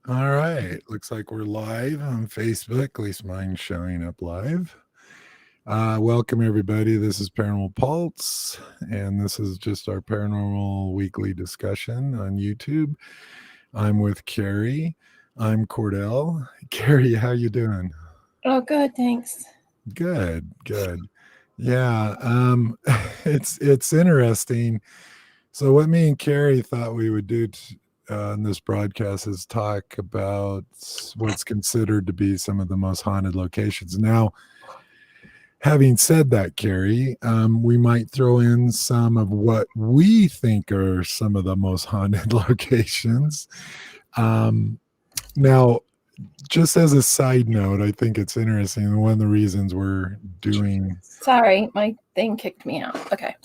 All right. Looks like we're live on Facebook. At least mine's showing up live. Welcome, everybody. This is Paranormal Pulse, and this is just our paranormal weekly discussion on YouTube. I'm with Carrie. I'm Cordell. Carrie, how you doing? Oh, good, thanks. Good, good. Yeah, it's interesting. So, what me and Carrie thought we would do in this broadcast is talk about what's considered to be some of the most haunted locations. Now, having said that, Carrie, we might throw in some of what we think are some of the most haunted locations. Um, now, just as a side note, I think it's interesting. One of the reasons we're doing Sorry, my thing kicked me out. Okay.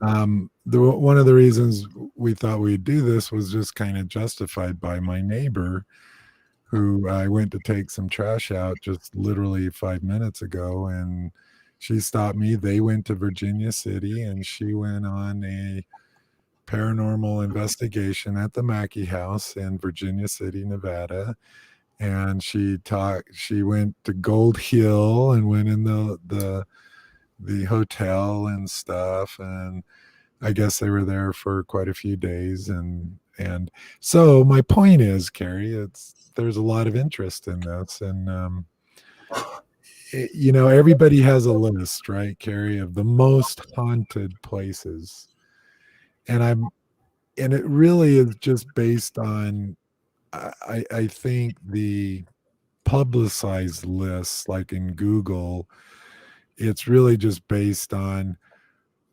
one of the reasons we thought we'd do this was just kind of justified by my neighbor, who I went to take some trash out just literally 5 minutes ago, and she stopped me. They went to Virginia City, and she went on a paranormal investigation at the Mackey House in Virginia City, Nevada. And she went to Gold Hill and went in the hotel and stuff, and I guess they were there for quite a few days. And so my point is, Carrie, it's there's a lot of interest in this, and everybody has a list, right, Carrie, of the most haunted places, and it really is just based on I think the publicized lists, like in Google, it's really just based on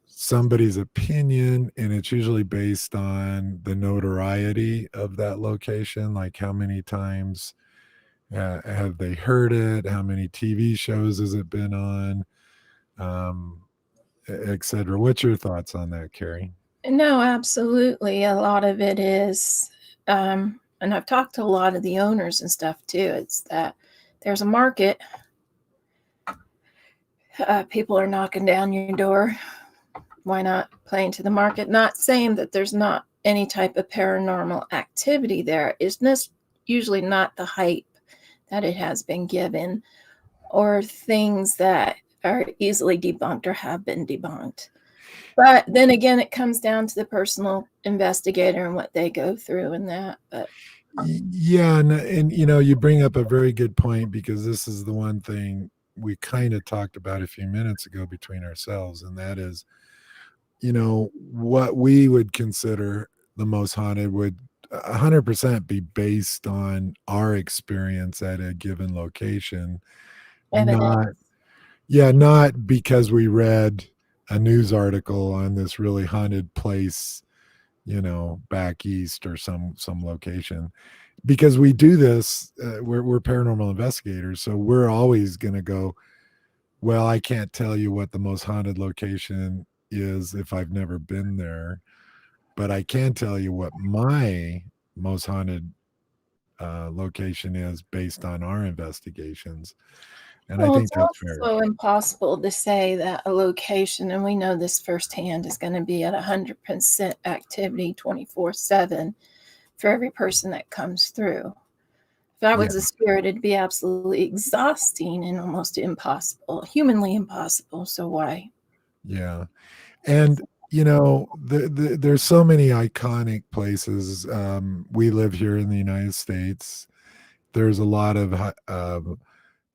somebody's opinion, and it's usually based on the notoriety of that location, like how many times have they heard it, how many TV shows has it been on, um, etc. What's your thoughts on that, Carrie? No, absolutely. A lot of it is, and I've talked to a lot of the owners and stuff too. It's that there's a market. People are knocking down your door. Why not play into the market? Not saying that there's not any type of paranormal activity there. It's just usually not the hype that it has been given, or things that are easily debunked or have been debunked. But then again, it comes down to the personal investigator and what they go through and that. But Yeah, and you bring up a very good point, because this is the one thing we kind of talked about a few minutes ago between ourselves, and that is, what we would consider the most haunted would 100% be based on our experience at a given location, evidence. not yeah, not because we read a news article on this really haunted place, back east or some location. Because we do this, we're paranormal investigators, so we're always going to go, well, I can't tell you what the most haunted location is if I've never been there, but I can tell you what my most haunted location is based on our investigations. And I Well, think it's that's fair. also impossible to say that a location, and we know this firsthand, is going to be at 100% activity 24/7 for every person that comes through. If I Yeah. was a spirit, it'd be absolutely exhausting and almost impossible, humanly impossible. So why? Yeah. And there's so many iconic places. We live here in the United States. There's a lot of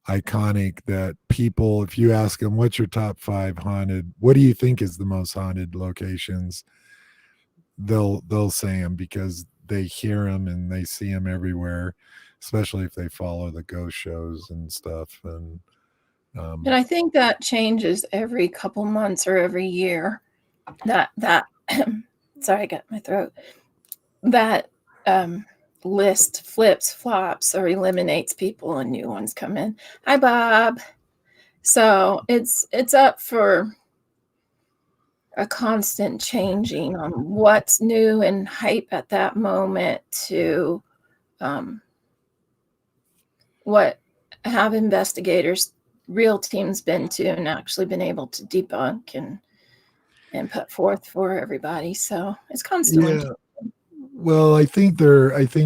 iconic that people, if you ask them, what's your top five haunted, what do you think is the most haunted locations, they'll say them, because they hear them and they see them everywhere, especially if they follow the ghost shows and stuff. And And um, I think that changes every couple months or every year. That sorry, I got my throat. That um, list flips, flops, or eliminates people, and new ones come in. Hi, Bob. So it's up for a constant changing on what's new and hype at that moment to um, what have investigators, real teams been to and actually been able to debunk and put forth for everybody. So it's constantly yeah, changing. Well, I think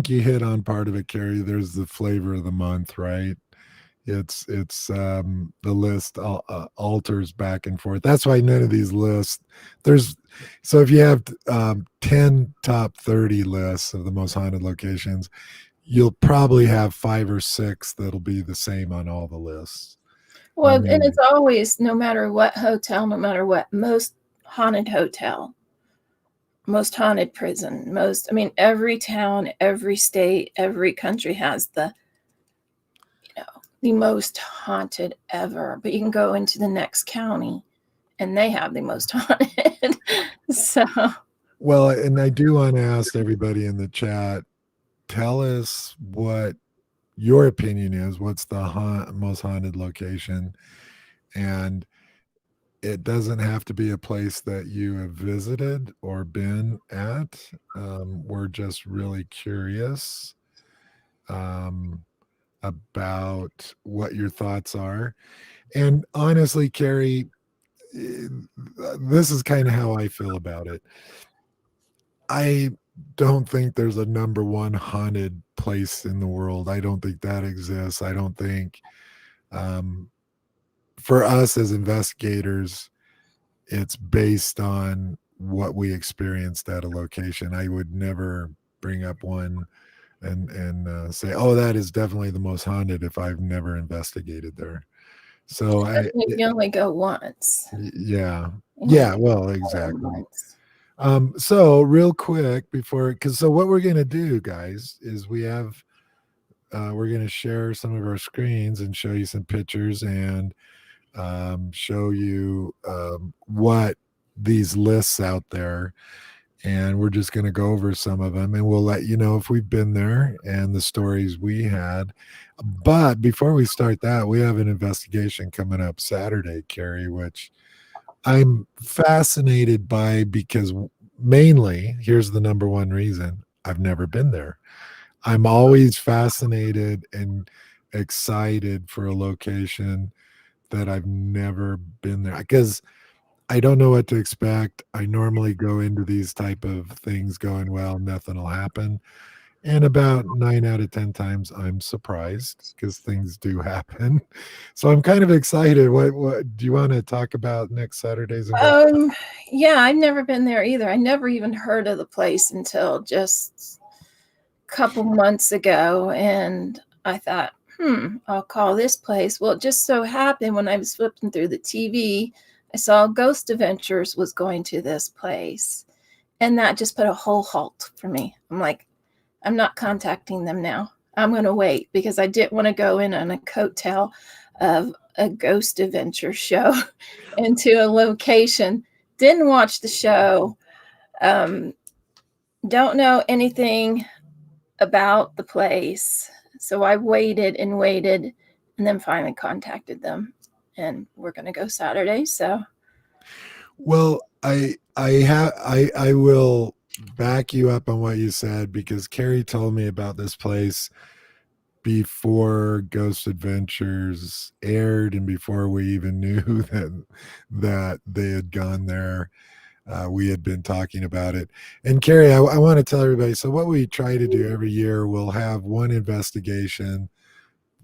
you hit on part of it, Carrie. There's the flavor of the month, right? It's the list alters back and forth. That's why none of these lists there's so if you have 10 top 30 lists of the most haunted locations, you'll probably have 5 or 6 that'll be the same on all the lists. I Well, and it's mean, always, no matter what hotel, no matter what, most haunted hotel, most haunted prison, most, I mean, every town, every state, every country has the most haunted ever. But you can go into the next county and they have the most haunted. So, well, and I do want to ask everybody in the chat, tell us what your opinion is. What's the most haunted location? And it doesn't have to be a place that you have visited or been at. We're just really curious um, about what your thoughts are. And honestly, Carrie, eh, this is kind of how I feel about it. I don't think there's a number one haunted place in the world. I don't think that exists. I don't think um, for us as investigators, it's based on what we experienced at a location. I would never bring up one and say, "Oh, that is definitely the most haunted," if I've never investigated there. So especially if you only go once. yeah, And you yeah. Well, go exactly. once. So real quick before, because so what we're gonna do, guys, is we're gonna share some of our screens and show you some pictures and show you what these lists out there, and we're just going to go over some of them, and we'll let you know if we've been there and the stories we had. But before we start that, we have an investigation coming up Saturday, Carrie, which I'm fascinated by because mainly, here's the number one reason: I've never been there. I'm always fascinated and excited for a location that I've never been there because I don't know what to expect. I normally go into these type of things going, well, nothing will happen. And about 9 out of 10 times I'm surprised because things do happen. So I'm kind of excited. What do you want to talk about next Saturday's investment? Um, yeah, I've never been there either. I never even heard of the place until just a couple months ago. And I thought, I'll call this place. Well, it just so happened when I was flipping through the TV, I saw Ghost Adventures was going to this place. And that just put a whole halt for me. I'm like, I'm not contacting them now. I'm going to wait because I didn't want to go in on a coattail of a Ghost Adventure show into a location. Didn't watch the show. Um, don't know anything about the place. So I waited and waited and then finally contacted them. And we're going to go Saturday. So, Well, I will back you up on what you said because Carrie told me about this place before Ghost Adventures aired and before we even knew that they had gone there. We had been talking about it. And Carrie, I want to tell everybody. So what we try to do every year, we'll have one investigation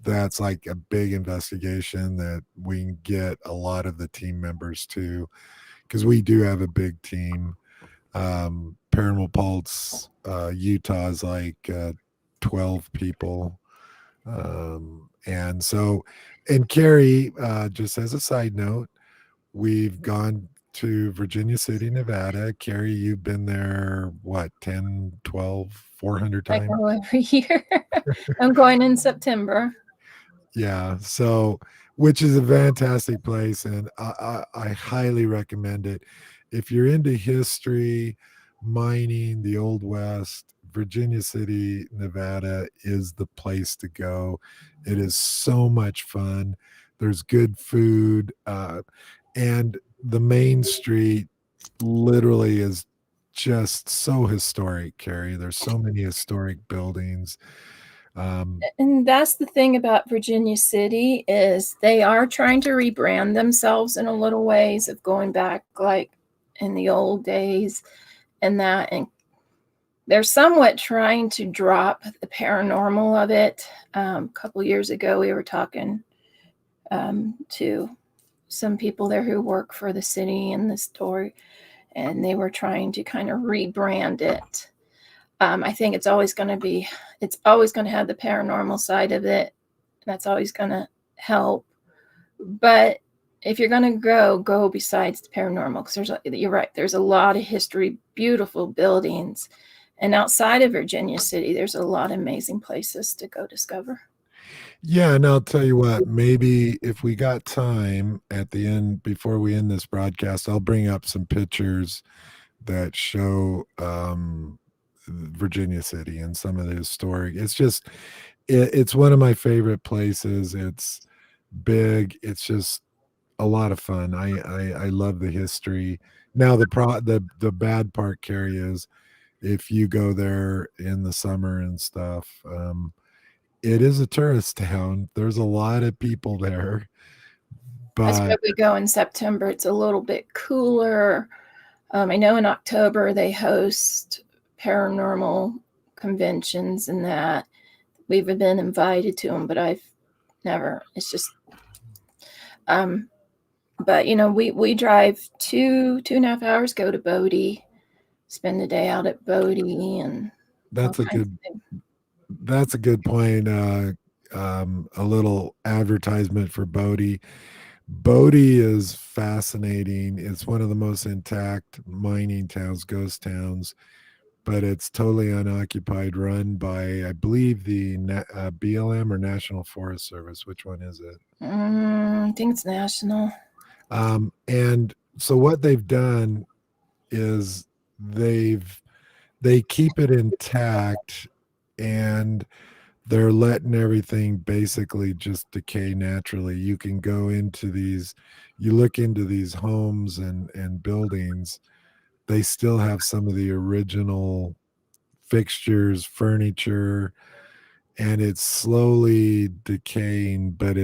that's like a big investigation that we can get a lot of the team members to, because we do have a big team. Paranormal Pulse, Utah is like 12 people. And so, and Carrie, just as a side note, we've gone to Virginia City, Nevada. Carrie, you've been there, what, 10, 12, 400 I times? go every year. I'm going in September. Yeah. So, which is a fantastic place. And I highly recommend it. If you're into history, mining, the Old West, Virginia City, Nevada is the place to go. It is so much fun. There's good food. And the main street literally is just so historic, Carrie. There's so many historic buildings. And that's the thing about Virginia City is they are trying to rebrand themselves in a little ways, of going back like in the old days and that. And they're somewhat trying to drop the paranormal of it. A couple years ago, we were talking to some people there who work for the city and the store, and they were trying to kind of rebrand it. I think it's always going to have the paranormal side of it. That's always going to help. But if you're going to go besides the paranormal, because you're right, there's a lot of history, beautiful buildings. And outside of Virginia City, there's a lot of amazing places to go discover. Yeah, and I'll tell you what, maybe if we got time at the end before we end this broadcast, I'll bring up some pictures that show Virginia City and some of the historic. It's just it's one of my favorite places. It's big. It's just a lot of fun. I love the history. Now the bad part, Carrie, is if you go there in the summer and stuff. It is a tourist town. There's a lot of people there, That's why but we go in September. It's a little bit cooler. I know in October they host paranormal conventions and that. We've been invited to them, but I've never. It's just, um, but we drive 2.5 hours, go to Bodie, spend the day out at Bodie, and all that's a kinds good of things. that's a good point. A little advertisement for Bodie. Bodie is fascinating. It's one of the most intact mining towns, ghost towns, but it's totally unoccupied, run by, I believe, the BLM or National Forest Service. Which one is it? I think it's national. And so what they've done is they keep it intact, and they're letting everything basically just decay naturally. You can go into these, you look into these homes and buildings, they still have some of the original fixtures, furniture, and it's slowly decaying, but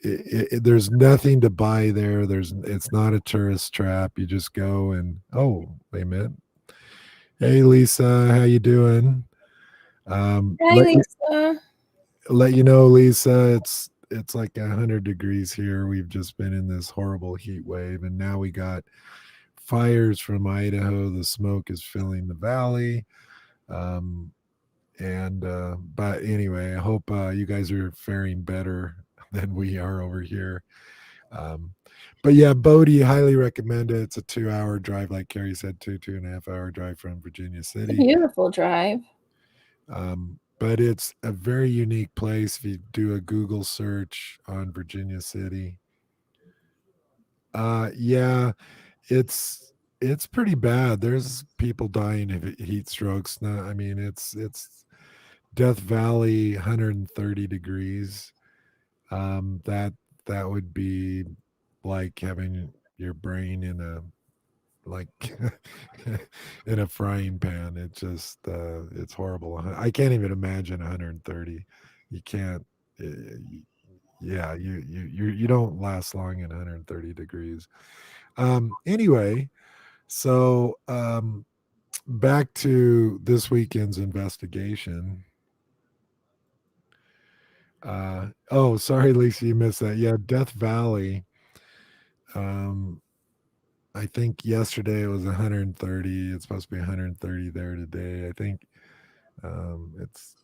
there's nothing to buy there. It's not a tourist trap. You just go and, oh, wait a minute. Hey Lisa, how you doing? Um, Hi, let you Lisa. let you know, Lisa, it's like 100 degrees here. We've just been in this horrible heat wave, and now we got fires from Idaho. The smoke is filling the valley. Um, and but anyway, I hope you guys are faring better than we are over here. Um, but yeah, Bodie, highly recommend it. It's a 2 hour drive, like Carrie said, 2.5 hour drive from Virginia It's a City. beautiful drive. But it's a very unique place. If you do a Google search on Virginia City, yeah, it's pretty bad. There's people dying of heat strokes. No, I mean it's Death Valley, 130 degrees. That that would be like having your brain in a like in a frying pan. It just it's horrible. I can't even imagine 130. You can't. Yeah, you don't last long in 130 degrees. Anyway, so back to this weekend's investigation. Oh, sorry, Lisa, you missed that. Yeah, Death Valley. Um, I think yesterday it was 130. It's supposed to be 130 there today. I think it's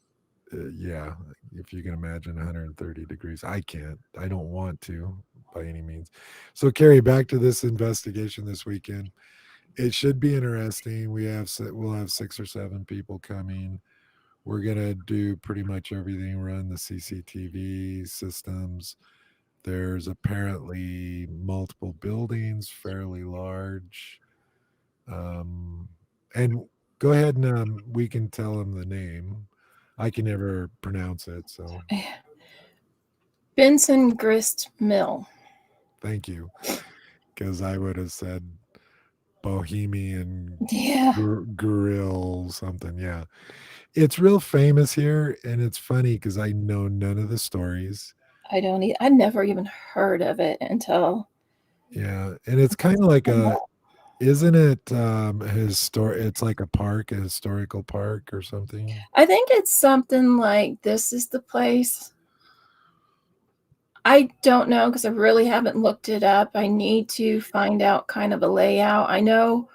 yeah. If you can imagine 130 degrees, I can't. I don't want to by any means. So, Carrie, back to this investigation this weekend. It should be interesting. We'll have 6 or 7 people coming. We're gonna do pretty much everything. Run the CCTV systems. There's apparently multiple buildings, fairly large. Um, and go ahead and we can tell him the name. I can never pronounce it, so Benson Grist Mill. thank you. Because I would have said Bohemian Yeah, Grill something. Yeah, it's real famous here, and it's funny because I know none of the stories. I never even heard of it until Yeah, and it's kind of like came a up. Isn't it it's like a park, a historical park or something? I think it's something like this is the place. I don't know because I really haven't looked it up. I need to find out kind of a layout. I know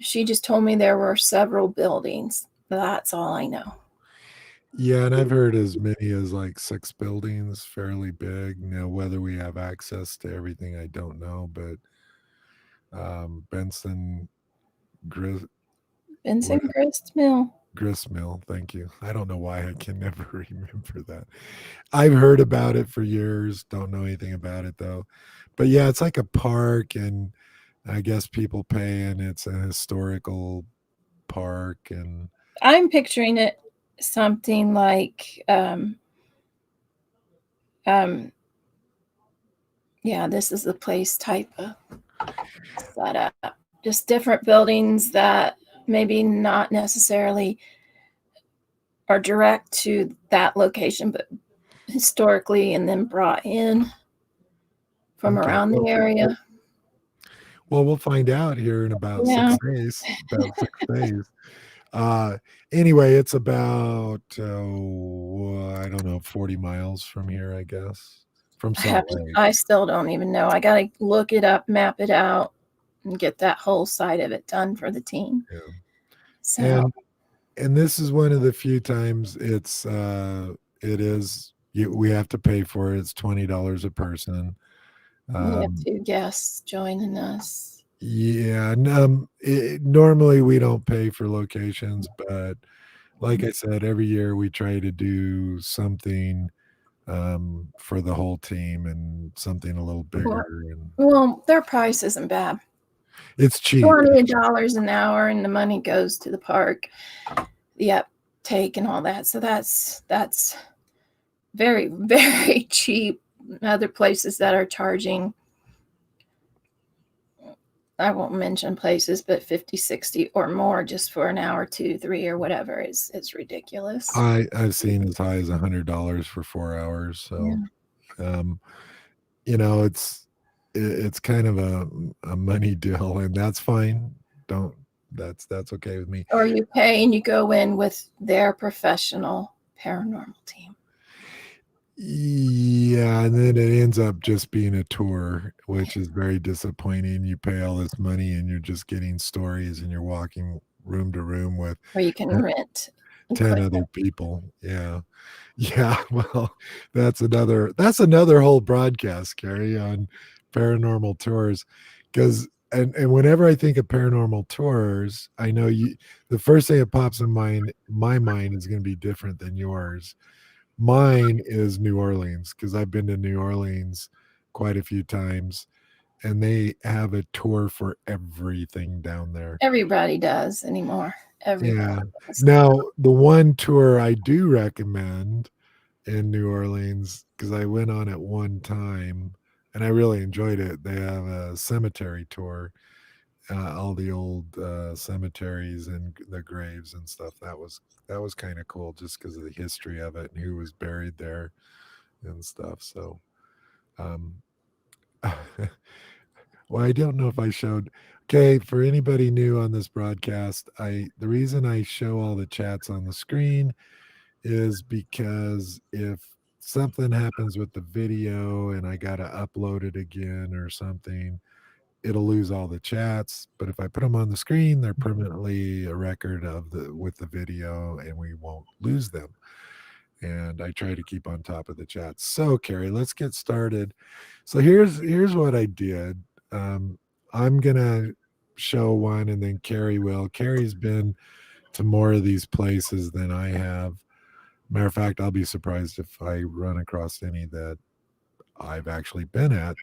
she just told me there were several buildings. That's all I know. Yeah, and I've heard as many as like 6 buildings, fairly big. Now, whether we have access to everything, I don't know, but Benson Gris what Vincent Grist Mill. Gristmill, thank you. I don't know why I can never remember that. I've heard about it for years, don't know anything about it though. But yeah, it's like a park, and I guess people pay, and it's a historical park. And I'm picturing it something like um yeah, this is the place type of setup. Just different buildings that maybe not necessarily are direct to that location, but historically and then brought in from okay, around the well, area. we'll find out here in about Yeah, 6 days. About 6 days. Uh, anyway, it's about, I don't know, 40 miles from here, I guess, from Salt Lake. I still don't even know. I got to look it up, map it out, and get that whole side of it done for the team. Yeah. So, And this is one of the few times it is we have to pay for it. It's $20 a person. we have Um, 2 guests joining us. yeah, and, normally we don't pay for locations, but like I said, every year we try to do something for the whole team, and something a little Well, bigger, and their price isn't bad. it's cheap. $20 an hour, and the money goes to the park, the uptake, and all that. So that's very very cheap. Other places that are charging, I won't mention places, but 50, 60 or more just for an hour, 2, 3, or whatever is ridiculous. I've seen as high as $100 for 4 hours. So Yeah. um, it's kind of a money deal, and that's fine. Don't that's okay with me. Or you pay and you go in with their professional paranormal team. Yeah, and then it ends up just being a tour, which is very disappointing. You pay all this money and you're just getting stories, and you're walking room to room with Or you can rent 10 equipment. other people. Yeah. Yeah, well, that's another whole broadcast, Carrie, on paranormal tours. Because and whenever I think of paranormal tours, I know the first thing that pops in my mind is going to be different than yours. Mine is New Orleans, because I've been to New Orleans quite a few times, and they have a tour for everything down there. Everybody does anymore. Everybody Yeah. does. Now, the one tour I do recommend in New Orleans, because I went on it one time and I really enjoyed it. They have a cemetery tour, all the old cemeteries and the graves and stuff. That was kind of cool, just because of the history of it and who was buried there and stuff. So, um, well, I don't know if I showed. Okay, for anybody new on this broadcast, the reason I show all the chats on the screen is because if something happens with the video and I got to upload it again or something, it'll lose all the chats. But if I put them on the screen, they're permanently a record of the with the video, and we won't lose them. And I try to keep on top of the chats. So, Carrie, let's get started. So here's what I did. Um, I'm gonna show one, and then Carrie will. Carrie's been to more of these places than I have. Matter of fact, I'll be surprised if I run across any that I've actually been at.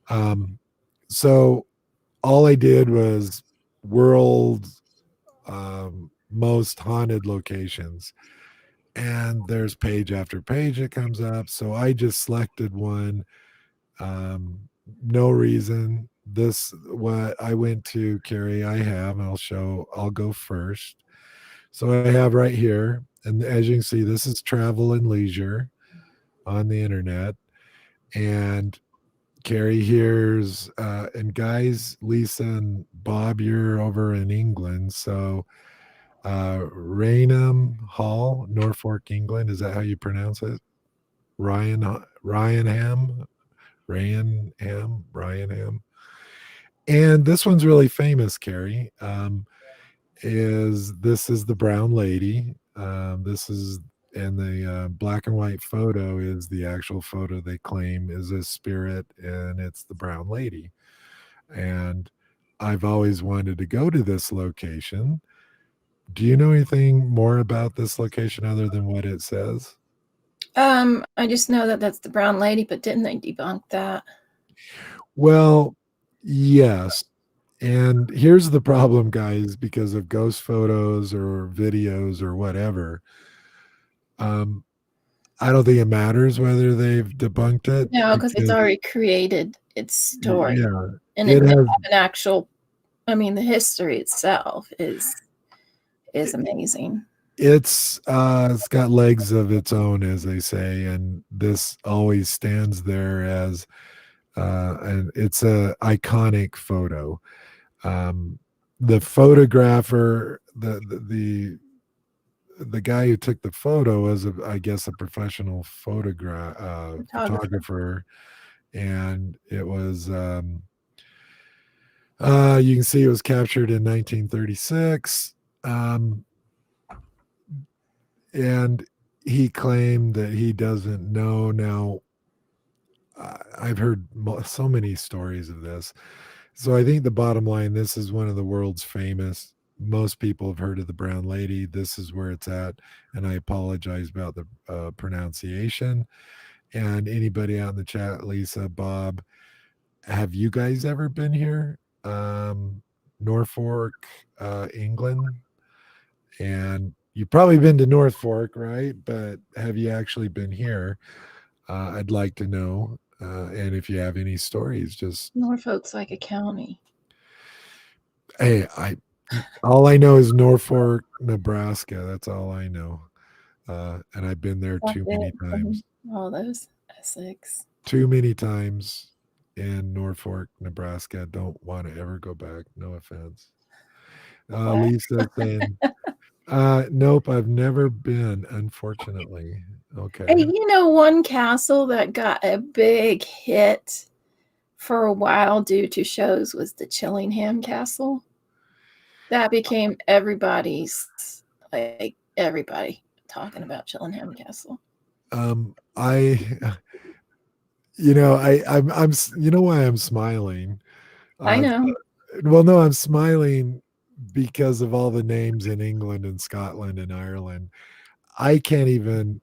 Um, so all I did was world most haunted locations, and there's page after page that comes up. So I just selected one. No reason. This what I went to, Carrie. I have, and I'll go first. So I have right here, and as you can see, this is travel and leisure on the internet. And Carrie here's and guys, Lisa and Bob, you're over in England, so Raynham Hall, Norfolk, England. Is that how you pronounce it? Ryanham, Ryanham. And this one's really famous, Carrie. Is this is the brown lady? This is and the black and white photo is the actual photo they claim is a spirit, and it's the brown lady. And I've always wanted to go to this location. Do you know anything more about this location other than what it says? I just know that that's the brown lady, but didn't they debunk that? Well, yes. And here's the problem, guys, because of ghost photos or videos or whatever. Um, I don't think it matters whether they've debunked it No, because it's because, already created its story, yeah, and it it did has have an actual. I mean, the history itself is amazing. it's got legs of its own, as they say, and this always stands there as and it's a iconic photo. Um, the photographer, the guy who took the photo was, I guess, a professional Photographer. photographer, and it was. You can see it was captured in 1936, and he claimed that he doesn't know. Now, I've heard so many stories of this. So I think the bottom line, this is one of the world's famous. Most people have heard of the Brown Lady. This is where it's at, and I apologize about the pronunciation. And anybody out in the chat, Lisa, Bob, have you guys ever been here? Norfolk, England, and you've probably been to North Fork, right? But have you actually been here? I'd like to know. And if you have any stories, just Norfolk's like a county. hey, I all I know is Norfolk, Nebraska. That's all I know. And I've been there That's too many it from times. all those Essex. Too many times in Norfolk, Nebraska. Don't want to ever go back. No offense. What? Lisa saying, nope, I've never been, unfortunately. Hey, Okay. one castle that got a big hit for a while due to shows was the Chillingham Castle. That became everybody talking about Chillingham Castle. I you know why I'm smiling. I Uh, know. well, no, I'm smiling because of all the names in England and Scotland and Ireland. I can't even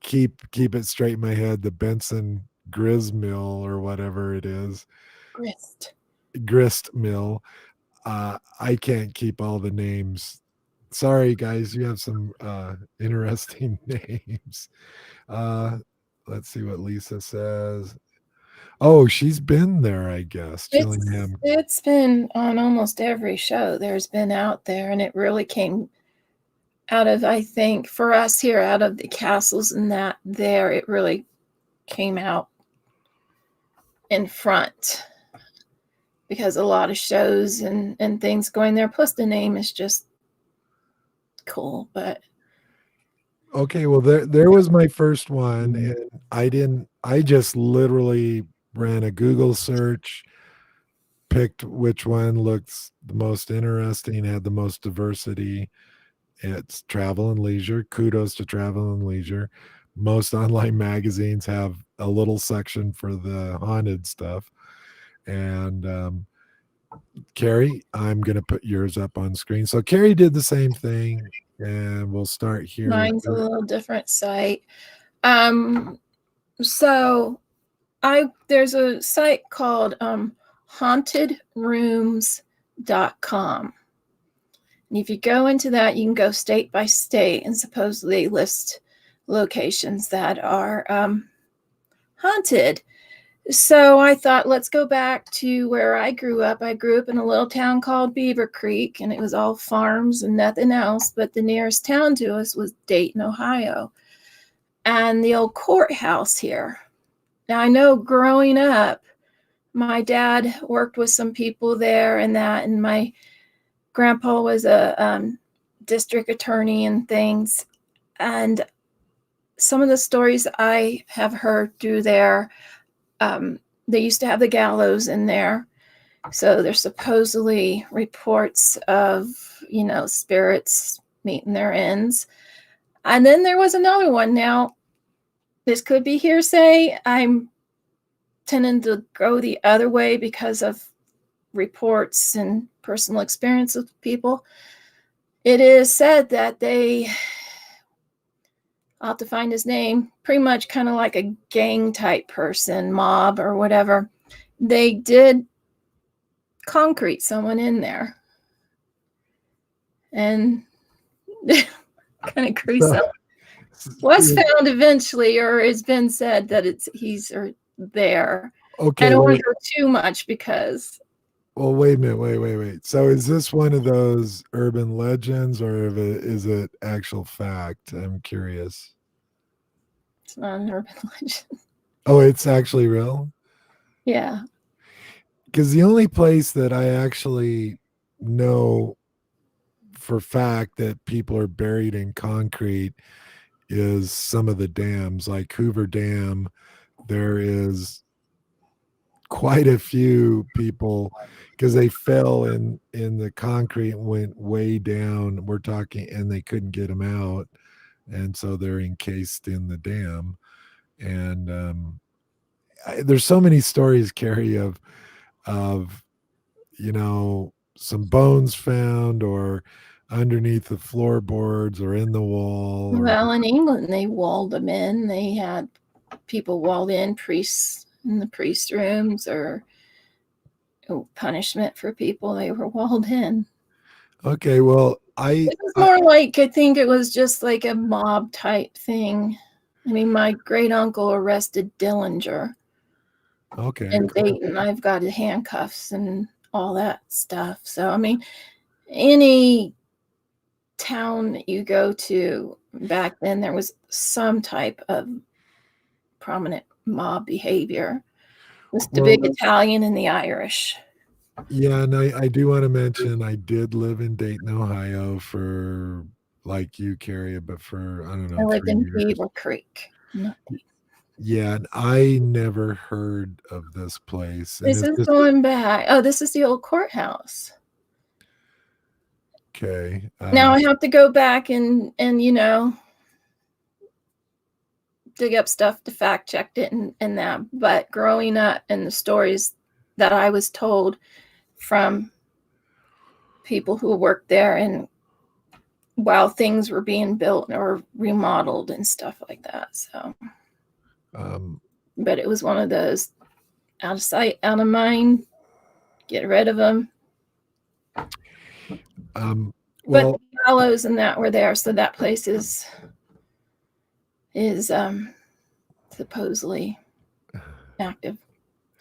keep it straight in my head. The Benson Grist Mill or whatever it is, Grist. Grist Mill. I can't keep all the names. Sorry, guys, you have some interesting names. Uh, let's see what Lisa says. Oh, she's been there, I guess. Chillingham. It's been on almost every show there's been out there, and it really came out of, I think, for us here, out of the castles and that there, it really came out in front because a lot of shows and things going there. Plus, the name is just cool. But Okay, well there was my first one, and I just literally ran a Google search, picked which one looks the most interesting, had the most diversity. It's Travel and Leisure. Kudos to Travel and Leisure. Most online magazines have a little section for the haunted stuff. And Carrie, I'm going to put yours up on screen. So Carrie did the same thing, and we'll start here with mine's a her. little different site. So there's a site called hauntedrooms.com. And if you go into that, you can go state by state and supposedly list locations that are haunted. So I thought, let's go back to where I grew up. I grew up in a little town called Beaver Creek, and it was all farms and nothing else. But the nearest town to us was Dayton, Ohio, and the old courthouse here. Now, I know growing up, my dad worked with some people there and that, and my grandpa was a district attorney and things. And some of the stories I have heard through there, they used to have the gallows in there. So there's supposedly reports of, spirits meeting their ends. And then there was another one. Now, this could be hearsay. I'm tending to go the other way because of reports and personal experience with people. It is said that I'll have to find his name, pretty much kind of like a gang type person, mob or whatever. They did concrete someone in there. And kind of gruesome. Was found eventually, or it's been said that he's there. Okay. I don't want to go too much because. Well, wait a minute. Wait. So is this one of those urban legends or is it actual fact? I'm curious. It's not an urban legend. Oh, it's actually real? Yeah. Because the only place that I actually know for fact that people are buried in concrete is some of the dams, like Hoover Dam. There is quite a few people because they fell in the concrete and went way down. We're talking, and they couldn't get them out, and so they're encased in the dam. And there's so many stories, Carrie, of some bones found or underneath the floorboards or in the wall. Well, in England, they walled them in. They had people walled in, priests in the priest rooms, or punishment for people. They were walled in. Okay, well, it was more like, I think it was just like a mob type thing. I mean, my great uncle arrested Dillinger. Okay. In Dayton, I've got handcuffs and all that stuff. So, I mean, any town that you go to back then, there was some type of prominent mob behavior. It was the big Italian and the Irish. Yeah, and I do want to mention I did live in Dayton, Ohio for like you, Carrie, but for I don't know. I lived 3 in years. Beaver Creek. Yeah, and I never heard of this place. And This is going back. Oh, this is the old courthouse. Okay. Now I have to go back and dig up stuff to fact check it and that. But growing up and the stories that I was told from people who worked there and while things were being built or remodeled and stuff like that. So, but it was one of those out of sight, out of mind, get rid of them. Well, but the gallows and that were there, so that place is supposedly active.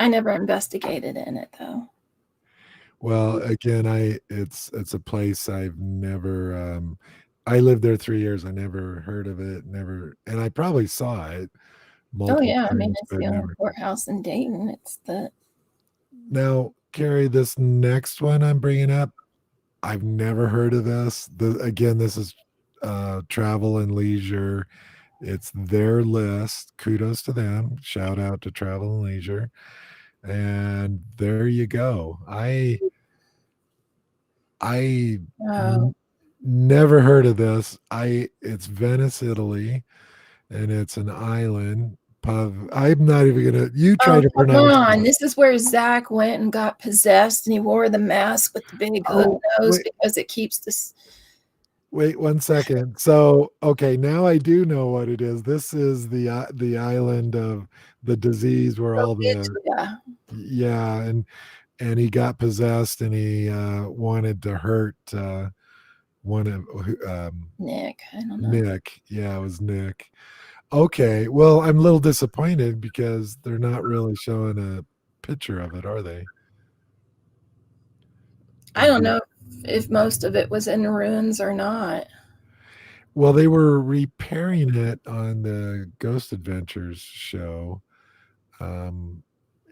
I never investigated in it though. Well, again, it's a place I've never I lived there 3 years. I never heard of it, never, and I probably saw it multiple yeah, times. I mean, it's the only courthouse in Dayton. It's the. Now, Carrie, this next one I'm bringing up, I've never heard of this. Again, this is Travel and Leisure. It's their list. Kudos to them. Shout out to Travel and Leisure. And there you go. Never heard of this. It's Venice, Italy, and it's an island. I'm not even gonna. You try to pronounce. Come on, this is where Zach went and got possessed, and he wore the mask with the big hood nose because it keeps this. Wait 1 second. So, okay, now I do know what it is. This is the island of the disease where all the and he got possessed and he wanted to hurt one of Nick. I don't know. Nick. Yeah, it was Nick. Okay, well, I'm a little disappointed because they're not really showing a picture of it, are they? I don't know if most of it was in ruins or not. Well, they were repairing it on the Ghost Adventures show. Um,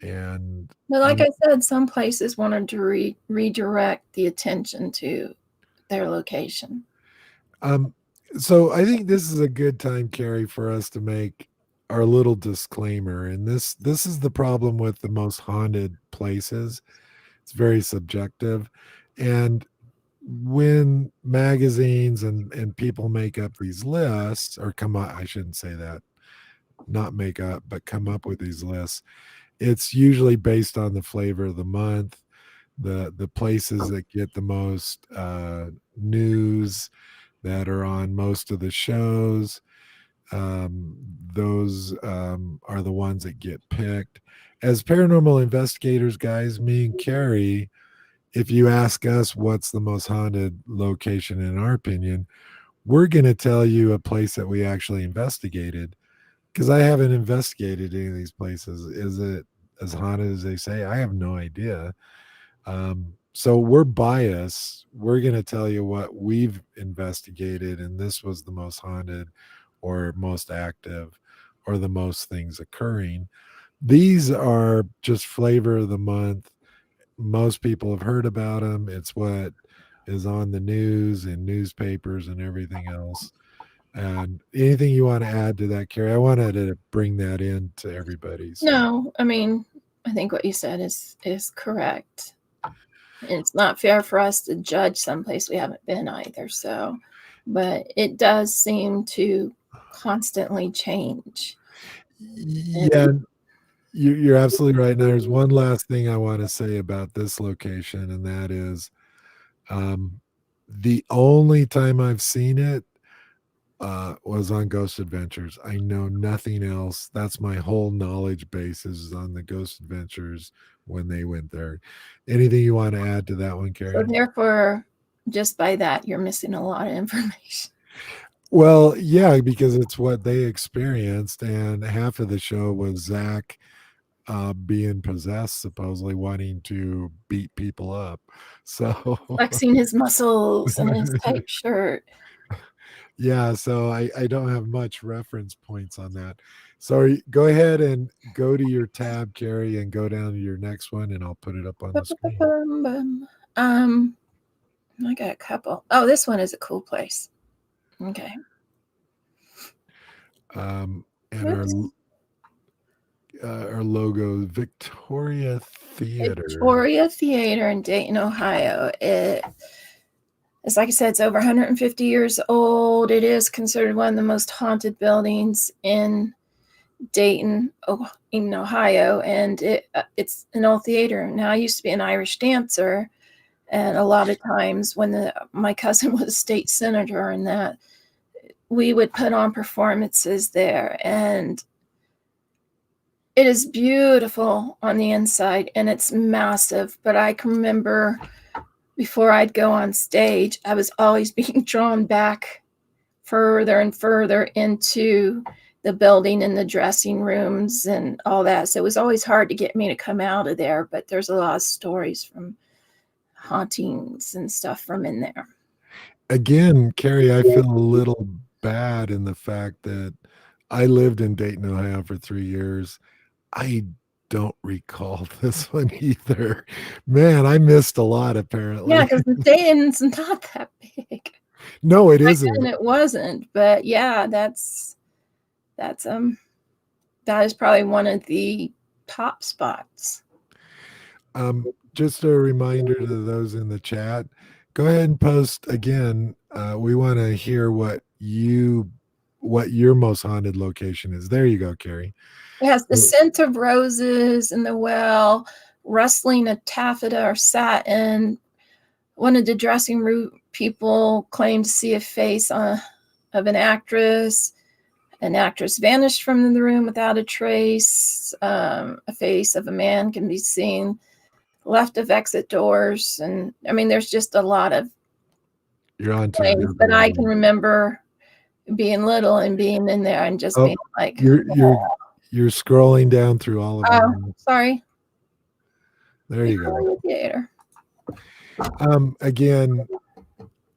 and But like I'm, I said, some places wanted to redirect the attention to their location. um, so I think this is a good time, Carrie, for us to make our little disclaimer. And this is the problem with the most haunted places. It's very subjective. And when magazines and people make up these lists or come up, I shouldn't say that, not make up, but come up with these lists, it's usually based on the flavor of the month, the places that get the most news, that are on most of the shows. um, those are the ones that get picked. As paranormal investigators, guys, me and Carrie, if you ask us what's the most haunted location in our opinion, we're going to tell you a place that we actually investigated, because I haven't investigated any of these places. Is it as haunted as they say? I have no idea. So we're biased. We're going to tell you what we've investigated, and this was the most haunted or most active or the most things occurring. These are just flavor of the month. Most people have heard about them. It's what is on the news and newspapers and everything else. And anything you want to add to that, Carrie? I wanted to bring that in to everybody. So No, I mean, I think what you said is correct. And it's not fair for us to judge someplace we haven't been either. So, but it does seem to constantly change. And yeah, you're absolutely right. And there's one last thing I want to say about this location, and that is um, the only time I've seen it was on Ghost Adventures. I know nothing else. That's my whole knowledge base is on the Ghost Adventures when they went there. Anything you want to add to that one, so, Carrie? therefore, just by that, you're missing a lot of information. Well, yeah, because it's what they experienced, and half of the show was Zach being possessed, supposedly wanting to beat people up. So, Flexing his muscles and his tight shirt. yeah, so I don't have much reference points on that. So go ahead and go to your tab, Carrie, and go down to your next one, and I'll put it up on the screen. Um, I got a couple. Oh, this one is a cool place. Okay. And Oops. our logo, Victoria Theater. Victoria Theater in Dayton, Ohio. It's like I said, it's over 150 years old. It is considered one of the most haunted buildings in Dayton, in Ohio, and it's an old theater. Now, I used to be an Irish dancer, and a lot of times when my cousin was a state senator, and that we would put on performances there, and it is beautiful on the inside, and it's massive. But I can remember before I'd go on stage, I was always being drawn back further and further into the building and the dressing rooms and all that. So it was always hard to get me to come out of there. But there's a lot of stories from hauntings and stuff from in there. Again, Carrie, I feel a little bad in the fact that I lived in Dayton, Ohio for 3 years. I don't recall this one either. Man, I missed a lot Yeah, apparently. because the Dayton's not that big. No, it Back then isn't. it wasn't. But yeah, that's that is probably one of the top spots. Just a reminder to those in the chat, go ahead and post again. We want to hear what your most haunted location is. There you go, Carrie. It has the scent of roses in the well, rustling of taffeta or satin. One of the dressing room people claimed to see a face of an actress. An actress vanished from the room without a trace. A face of a man can be seen left of exit doors. And I mean, there's just a lot of You're on to a claims. good But I one. can remember being little and being in there and just Oh, being like, you're scrolling down through all of oh, them. sorry. There you go. Theater. Again,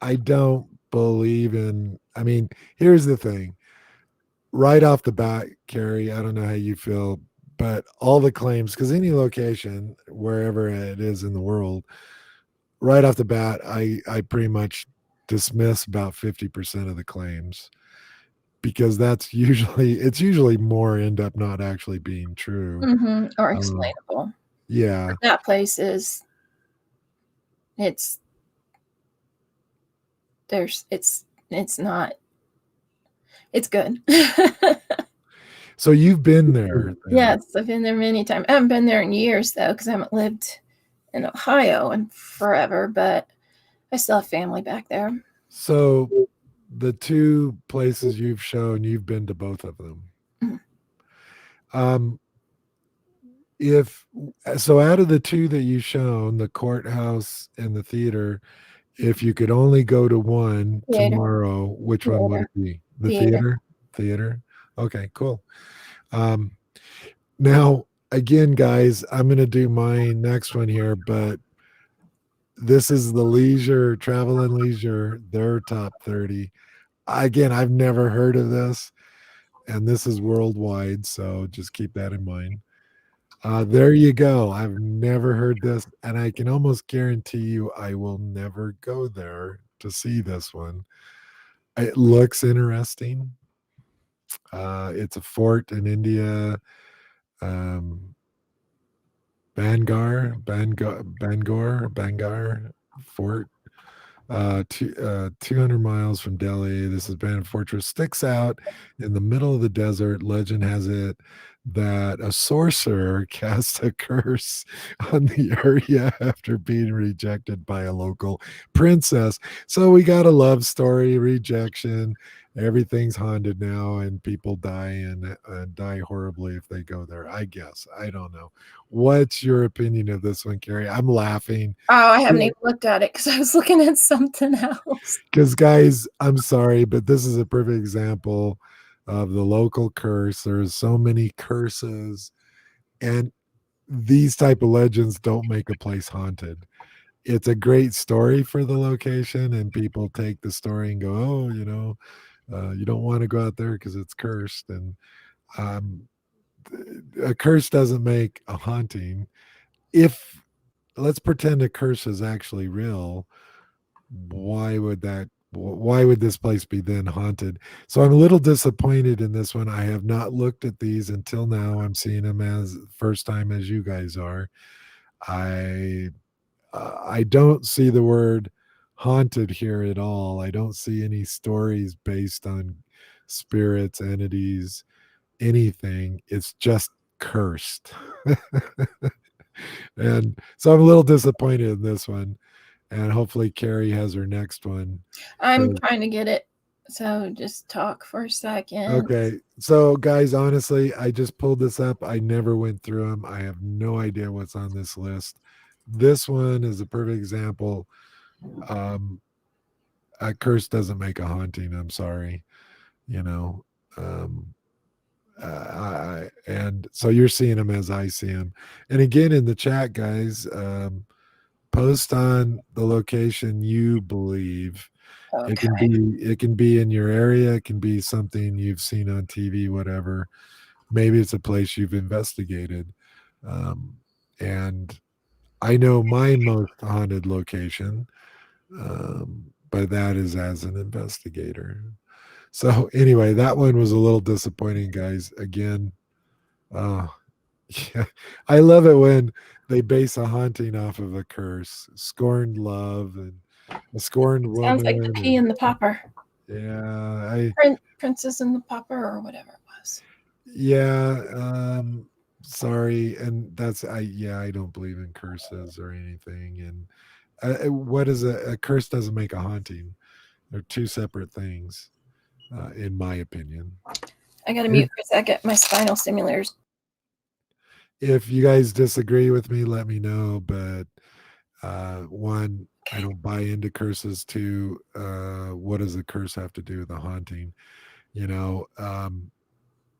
I don't believe in, I mean, here's the thing. Right off the bat, Carrie, I don't know how you feel. but all the claims, because any location, wherever it is in the world, right off the bat, I pretty much dismiss about 50% of the claims because it's usually more end up not actually being true. Or Um, explainable. yeah. But that place is it's it's not it's good. So you've been there then. Yes, I've been there many times. I haven't been there in years though, because I haven't lived in Ohio in forever, but I still have family back there. So the two places you've shown, you've been to both of them. Mhm. Um, if so, out of the two that you've shown, the courthouse and the theater, if you could only go to one Theater, tomorrow, which one would theater, it be? The theater. theater? Theater. Okay, cool. Um, now again, guys, I'm gonna do my next one here, but this is the leisure, travel and leisure, their top 30. Again, I've never heard of this, and this is worldwide, so just keep that in mind. There you go. I've never heard this, and I can almost guarantee you I will never go there to see this one. It looks interesting. It's a fort in India, um, Bangar Fort. 200 miles from Delhi. This abandoned fortress sticks out in the middle of the desert. Legend has it that a sorcerer cast a curse on the area after being rejected by a local princess. So we got a love story, rejection. Everything's haunted now, and people die and die horribly if they go there. I guess I don't know. What's your opinion of this one, Carrie? I'm laughing Oh, I haven't even looked at it because I was looking at something else. because guys, I'm sorry, but this is a perfect example of the local curse. There's so many curses, and these type of legends don't make a place haunted. It's a great story for the location, and people take the story and go, oh, you don't want to go out there because it's cursed. And um, a curse doesn't make a haunting. If let's pretend a curse is actually real, why would this place be then haunted? So I'm a little disappointed in this one. I have not looked at these until now. I'm seeing them as first time as you guys are. I i don't see the word haunted here at all. I don't see any stories based on spirits, entities, anything. It's just cursed. And so I'm a little disappointed in this one, and hopefully Carrie has her next one. I'm 'Cause trying to get it. So just talk for a second. okay. So, guys, honestly, I just pulled this up. I never went through them. I have no idea what's on this list. This one is a perfect example. Um, a curse doesn't make a haunting. I'm sorry. You know, um, and so you're seeing them as I see them. And again, in the chat, guys, post on the location you believe. Okay. It can be in your area. It can be something you've seen on TV, whatever. Maybe it's a place you've investigated. Um, and I know my most haunted location, but that is as an investigator. So anyway, that one was a little disappointing, guys. Again, uh, yeah, I love it when they base a haunting off of a curse, scorned love, and a scorned Sounds like the woman, Pea and and the Popper. yeah, I Princess and the Popper or whatever it was. yeah, sorry, and that's I yeah, I don't believe in curses or anything. And what is a curse doesn't make a haunting. They're two separate things, in my opinion. I gotta If, mute for a second. My spinal stimulators. if you guys disagree with me, let me know. But one, I Okay. don't buy into curses. Two, what does a curse have to do with a haunting? You know,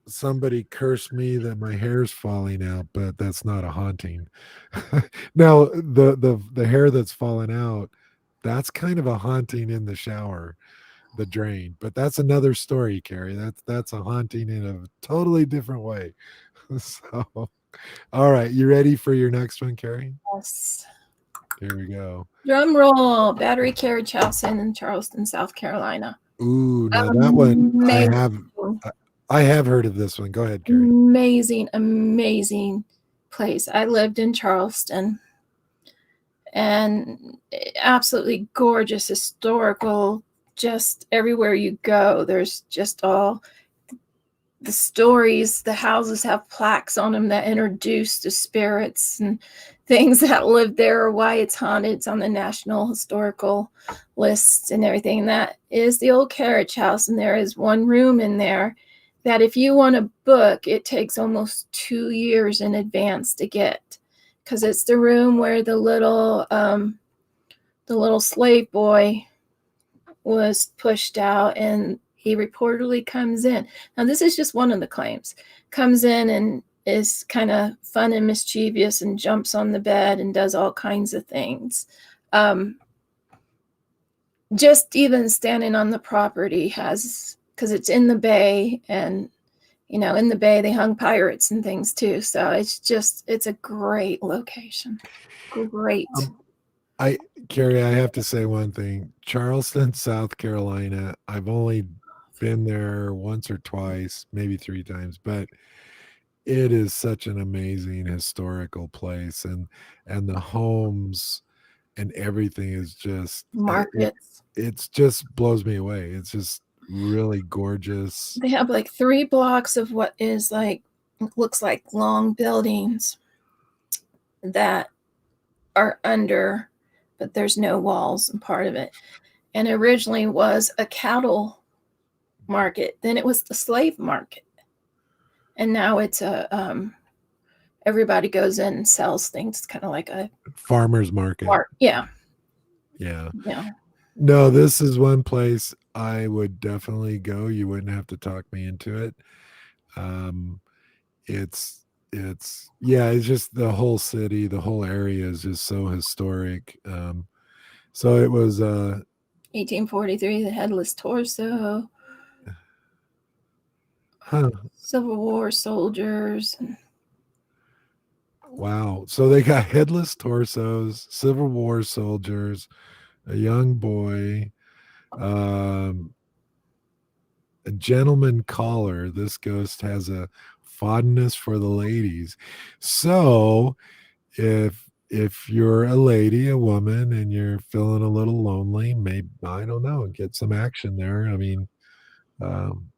somebody cursed me that my hair's falling out, but that's not a haunting. Now, the hair that's falling out, that's kind of a haunting in the shower, the drain. But that's another story, Carrie. That's a haunting in a totally different way. So, all right, you ready for your next one, Carrie? Yes. Here we go. Drum roll. Battery Carriage House in Charleston, South Carolina. Ooh, now that one Amazing, I have heard of this one. Go ahead, Carrie. amazing, amazing place. I lived in Charleston, and absolutely gorgeous, historical. Just everywhere you go, there's just all the stories. The houses have plaques on them that introduce the spirits and things that live there, or why it's haunted. It's on the National Historical List and everything. And that is the old carriage house. And there is one room in there that if you want to book, it takes almost 2 years in advance to get, because it's the room where the little slave boy was pushed out, and he reportedly comes in. Now, this is just one of the claims. Comes in and is kind of fun and mischievous and jumps on the bed and does all kinds of things. Just even standing on the property has, because it's in the bay, and in the bay they hung pirates and things too. So it's a great location. Great. Carrie, I have to say one thing. Charleston, South Carolina, I've only been there once or twice, maybe three times, but it is such an amazing historical place, and the homes and everything is just Markets. it's just blows me away. It's just really gorgeous. They have like 3 blocks of what is like, looks like long buildings that are under, but there's no walls in part of it. And originally was a cattle market. Then it was the slave market. And now it's everybody goes in and sells things. It's kind of like a Farmers market. Yeah. Yeah. Yeah. No, this is one place I would definitely go. You wouldn't have to talk me into it. Um, it's just the whole city, the whole area is just so historic. So it was 1843, the headless torso, huh, Civil War soldiers. wow. So they got headless torsos, Civil War soldiers, a young boy, um, a gentleman caller. This ghost has a fondness for the ladies. So if you're a lady, a woman, and you're feeling a little lonely, maybe I don't know, get some action there. I mean, um,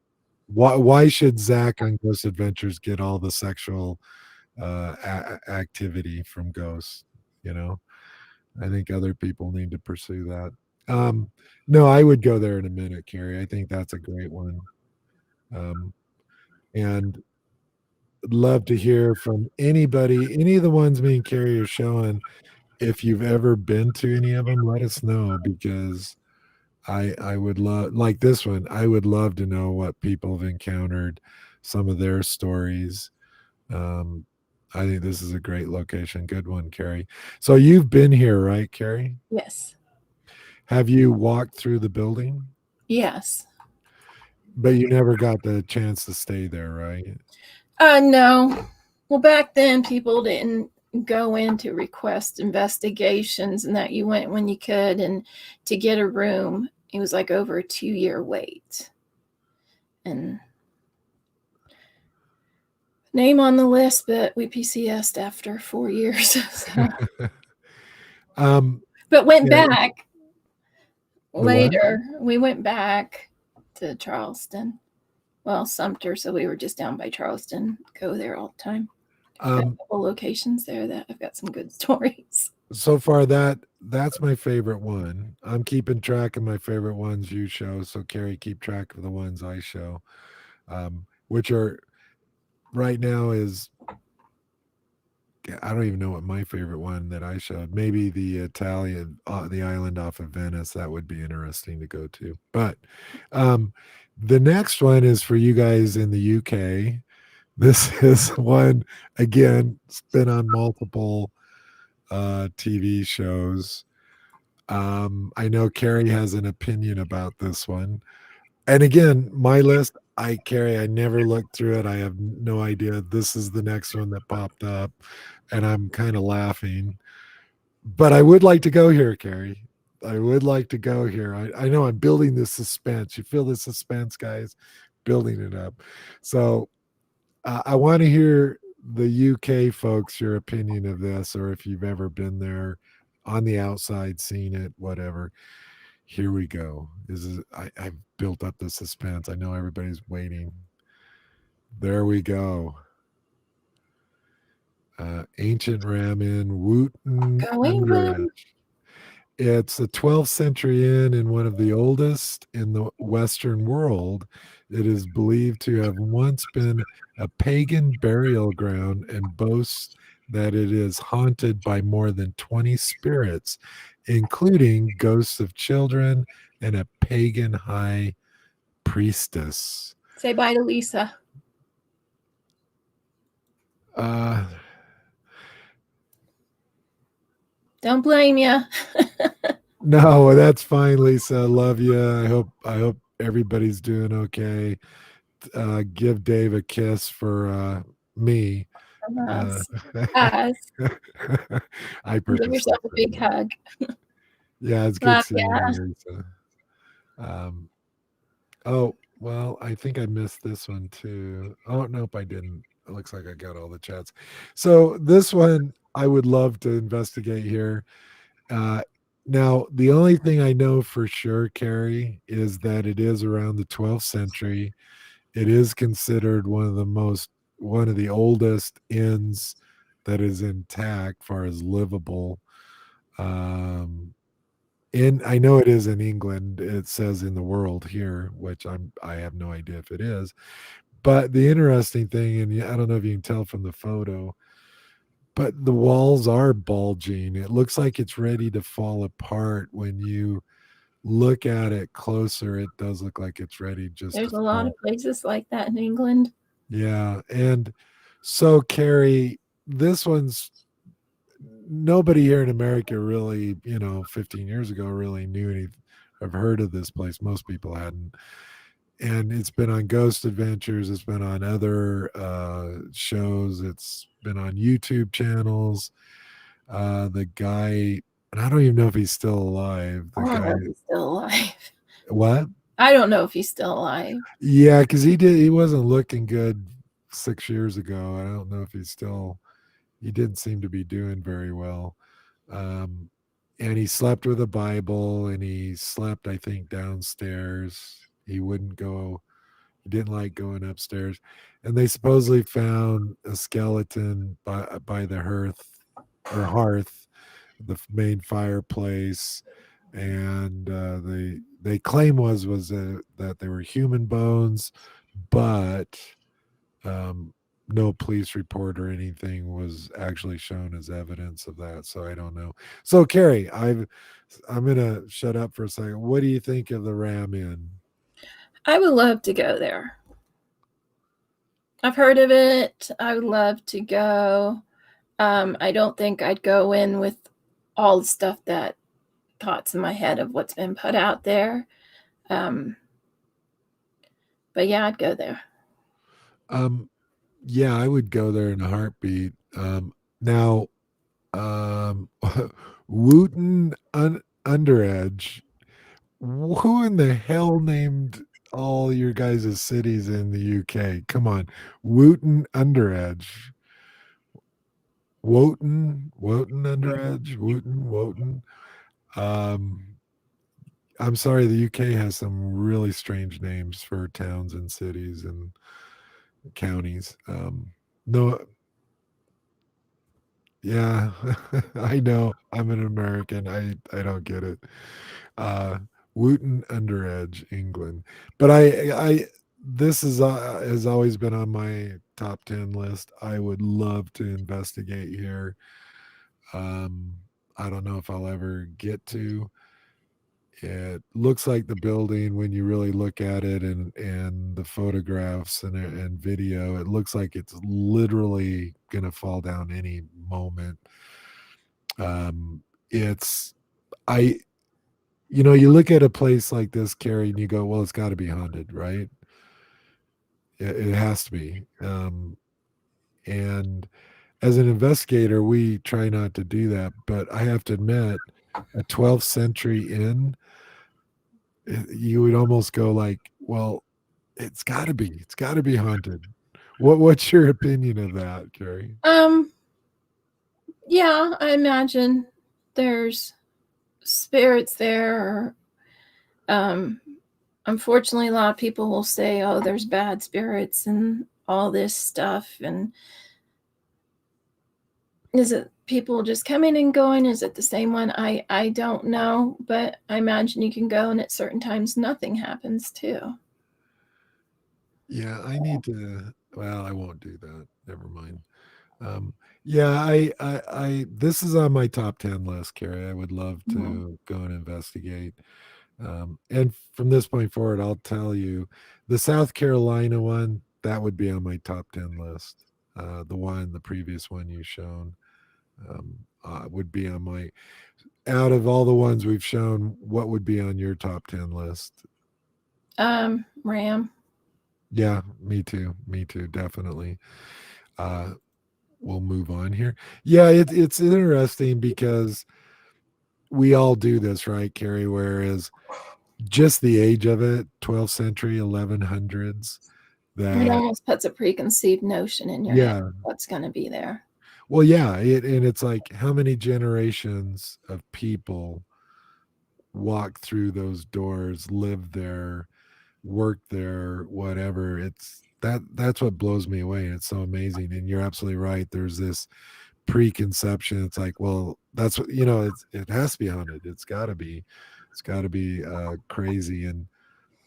why should Zach on Ghost Adventures get all the sexual activity from ghosts? You know, I think other people need to pursue that. Um, no, I would go there in a minute, Carrie. I think that's a great one. Um, and love to hear from anybody, any of the ones me and Carrie are showing. If you've ever been to any of them, let us know, because I would love, like this one, I would love to know what people have encountered, some of their stories. Um, I think this is a great location. Good one, Carrie. So you've been here, right, Carrie? Yes. Have you walked through the building? Yes. But you never got the chance to stay there, right? No. Well, back then people didn't go in to request investigations, and that you went when you could, and to get a room, it was like over a 2-year wait. And name on the list, but we PCS'd after 4 years. So. But went Yeah. back The what? later. We went back to Charleston. Well, Sumter, so we were just down by Charleston. Go there all the time. Got a couple locations there that I've got some good stories. So far, that's my favorite one. I'm keeping track of my favorite ones you show. So Carrie, keep track of the ones I show, which are right now is I don't even know what my favorite one that I showed. Maybe the Italian, the island off of Venice. That would be interesting to go to. But the next one is for you guys in the UK. This is one, again, it's been on multiple TV shows. I know Carrie has an opinion about this one. And again, my list, I never looked through it. I have no idea. This is the next one that popped up, and I'm kind of laughing. But I would like to go here, Carrie. I would like to go here. I know I'm building this suspense. You feel the suspense, guys? Building it up. So I want to hear the UK folks, your opinion of this, or if you've ever been there on the outside, seen it, whatever. Here we go. I've built up the suspense. I know everybody's waiting. There we go. Ancient Ramen, Wooten Go Under. England. It's a 12th century inn and one of the oldest in the Western world. It is believed to have once been a pagan burial ground and boasts that it is haunted by more than 20 spirits, including ghosts of children and a pagan high priestess. Say bye to Lisa. Uh, Don't blame you. no, that's fine, Lisa. I love you. I hope everybody's doing okay. Give Dave a kiss for me. Uh, Us. Us. I Give purposely yourself a said big that. hug. Yeah, it's good Love seeing ya. you, Lisa. Um, oh, well, I think I missed this one too. Oh, nope, I didn't. It looks like I got all the chats. So this one I would love to investigate here. Uh, now, the only thing I know for sure, Carrie, is that it is around the 12th century. It is considered one of the oldest inns that is intact, far as livable. Um, in I know it is in England. It says in the world here, which I have no idea if it is. But the interesting thing, and I don't know if you can tell from the photo, but the walls are bulging. It looks like it's ready to fall apart when you look at it closer. It does look like it's ready just to There's a lot fall. of places like that in England. Yeah. And so, Carrie, this one's nobody here in America really, 15 years ago really knew any have heard of this place. Most people hadn't. And it's been on Ghost Adventures, it's been on other shows, it's been on YouTube channels. The guy, and I don't even know if he's still alive. I The don't guy, know if he's still alive. what? I don't know if he's still alive. Yeah, because he wasn't looking good 6 years ago. I don't know if he's still he didn't seem to be doing very well. Um, and he slept with a Bible and he slept, I think, downstairs. He wouldn't go, he didn't like going upstairs. And they supposedly found a skeleton by the hearth, the main fireplace. And they claim was that they were human bones, but um, no police report or anything was actually shown as evidence of that. So I don't know. So Carrie, I'm gonna shut up for a second. What do you think of the Ram Inn? I would love to go there. I've heard of it. I would love to go. I don't think I'd go in with all the stuff that thoughts in my head of what's been put out there. Um, but yeah, I'd go there. Um, yeah, I would go there in a heartbeat. Now, Wooten Underedge. Who in the hell named all your guys' cities in the UK? Come on, Wooten Underedge. Wotan Underedge, Wotan. Um, I'm sorry, the UK has some really strange names for towns and cities and counties. No, yeah, I know. I'm an American. I don't get it. Uh, Wooten Underedge, England. But I this has always been on my top 10 list. I would love to investigate here. Um, I don't know if I'll ever get to. It looks like the building when you really look at it and the photographs and video, it looks like it's literally gonna fall down any moment. It's I You look at a place like this, Carrie, and you go, well, it's got to be haunted, right? It has to be. And as an investigator, we try not to do that. But I have to admit, a 12th century inn, you would almost go like, well, it's got to be haunted. What's your opinion of that, Carrie? Um, yeah, I imagine there's spirits there. Um, Unfortunately, a lot of people will say, "Oh, there's bad spirits and all this stuff." And is it people just coming and going? Is it the same one? I don't know, but I imagine you can go and at certain times nothing happens too. Yeah, I need to. Well, I won't do that. Never mind. Um, yeah, this is on my top 10 list, Carrie. I would love Mhm. to go and investigate. And from this point forward, I'll tell you the South Carolina one, that would be on my top 10 list. The previous one you shown, would be on my, out of all the ones we've shown, what would be on your top 10 list? Ram. Yeah, me too. Me too. Definitely. Uh, we'll move on here. Yeah, it's interesting because we all do this, right, Carrie? Whereas just the age of it, 12th century, 1100s, It that, almost puts a preconceived notion in your head yeah. what's going to be there. Well, yeah, and it's like how many generations of people walk through those doors, live there, work there, whatever. That's what blows me away. It's so amazing. And you're absolutely right. There's this preconception. It's like, well, that's what, it has to be haunted. It's gotta be crazy. And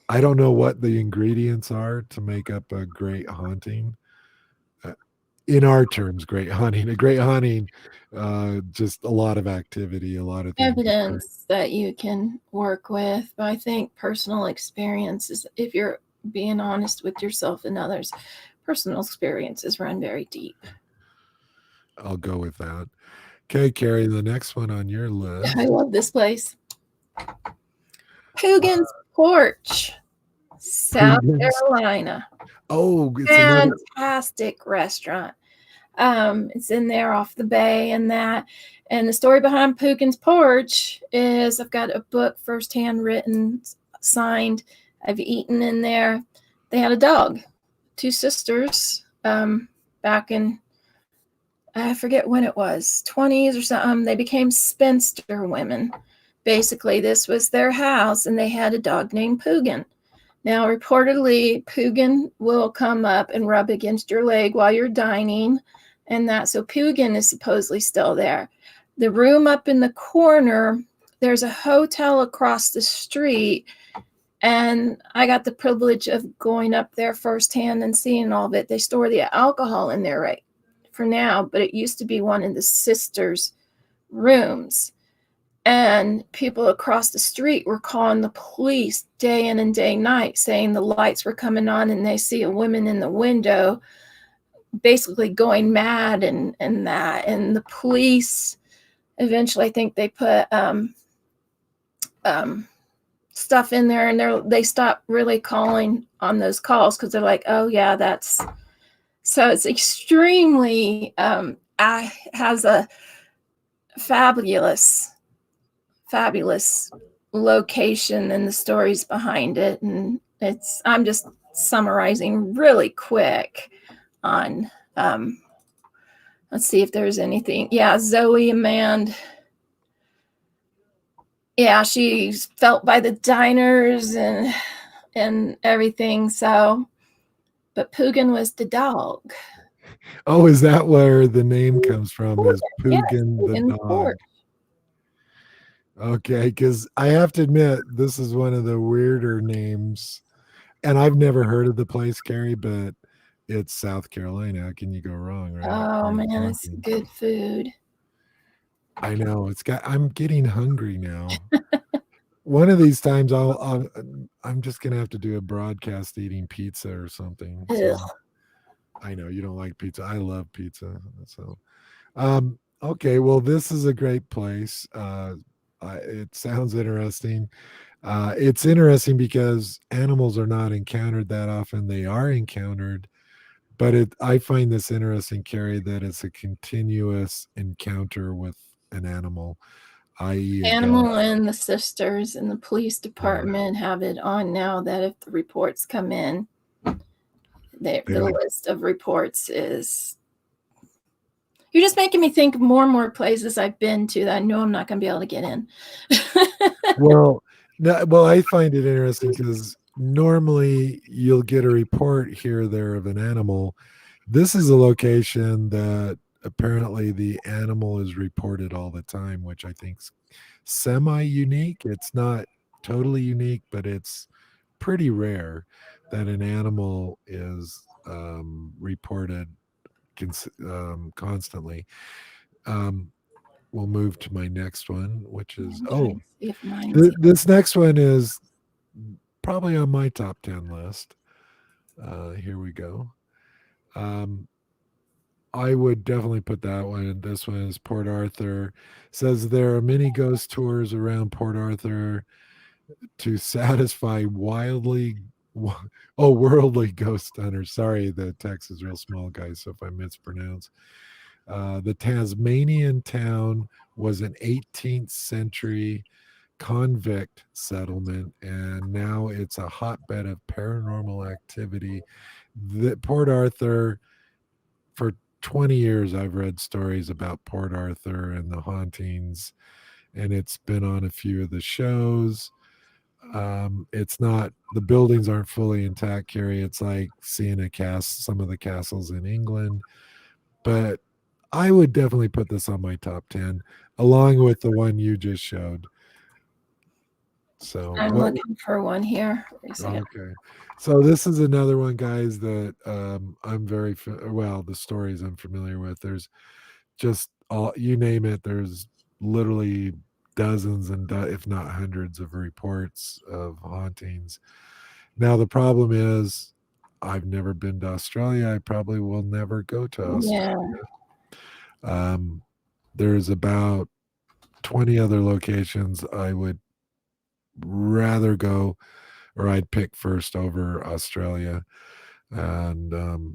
I don't know what the ingredients are to make up a great haunting. Uh, in our terms, great hunting. A great hunting, just a lot of activity, a lot of things. Evidence that you can work with, but I think personal experiences, if you're being honest with yourself and others, personal experiences run very deep. I'll go with that. Okay, Carrie, the next one on your I list. love this place. Coogan's Porch, South Pugins. Carolina. Oh, it's another. Fantastic restaurant. It's in there off the bay and that. And the story behind Pookin's Porch is I've got a book firsthand written, signed. I've eaten in there. They had a dog, two sisters, back in, I forget when it was, 20s or something. They became spinster women. Basically, this was their house, and they had a dog named Poogan. Now, reportedly, Poogan will come up and rub against your leg while you're dining, and that. So Poogan is supposedly still there. The room up in the corner, there's a hotel across the street, and I got the privilege of going up there firsthand and seeing all of it. They store the alcohol in there right for now, but it used to be one of the sisters' rooms. And people across the street were calling the police day in and day night, saying the lights were coming on and they see a woman in the window basically going mad and that. And the police eventually, I think they put um, stuff in there, and they stopped really calling on those calls because they're like, oh yeah, that's so. It's extremely has a fabulous fabulous location and the stories behind it. And I'm just summarizing really quick on, let's see if there's anything. Yeah, Zoe Amand. Yeah, she's felt by the diners and everything. So, but Poogan was the dog. Oh, is that where the name comes from? Is Yes, Pugin the Poogan dog? Fort. Okay, because I have to admit, this is one of the weirder names, and I've never heard of the place, Carrie, but it's South Carolina. How can you go wrong, right? Oh Great man, it's hunting. good food. I know I'm getting hungry now. One of these times, I'm just gonna have to do a broadcast eating pizza or something. So Ugh. I know you don't like pizza. I love pizza. So, okay. Well, this is a great place. It sounds interesting. It's interesting because animals are not encountered that often. They are encountered, but I find this interesting, Carrie, that it's a continuous encounter with an animal, i.e., a Animal ghost. and the sisters in the police Yeah, department have it on now that if the reports come in, the they list of reports is. You're just making me think of more and more places I've been to that I know I'm not going to be able to get in. well, no, well, I find it interesting because normally you'll get a report here or there of an animal. This is a location that apparently the animal is reported all the time, which I think's semi unique. It's not totally unique, but it's pretty rare that an animal is reported constantly. Um, we'll move to my next one, which is I'm trying to see if mine's here. this next one is probably on my top 10 list. Here we go. Um, I would definitely put that one. This one is Port Arthur. Says there are many ghost tours around Port Arthur to satisfy worldly ghost hunters. Sorry, the text is real small, guys. So if I mispronounce, the Tasmanian town was an 18th century convict settlement, and now it's a hotbed of paranormal activity. The Port Arthur, for 20 years, I've read stories about Port Arthur and the hauntings, and it's been on a few of the shows. It's not, the buildings aren't fully intact, Carrie. It's like seeing some of the castles in England, but I would definitely put this on my top 10 along with the one you just showed. So I'm what looking for one here. Wait a second. Okay. So this is another one, guys, that I'm well, the stories I'm familiar with. There's just all, you name it. There's literally dozens and if not hundreds of reports of hauntings. Now the problem is, I've never been to Australia. I probably will never go to Yeah. Australia. Um, there's about 20 other locations I would rather go, or I'd pick first over Australia. And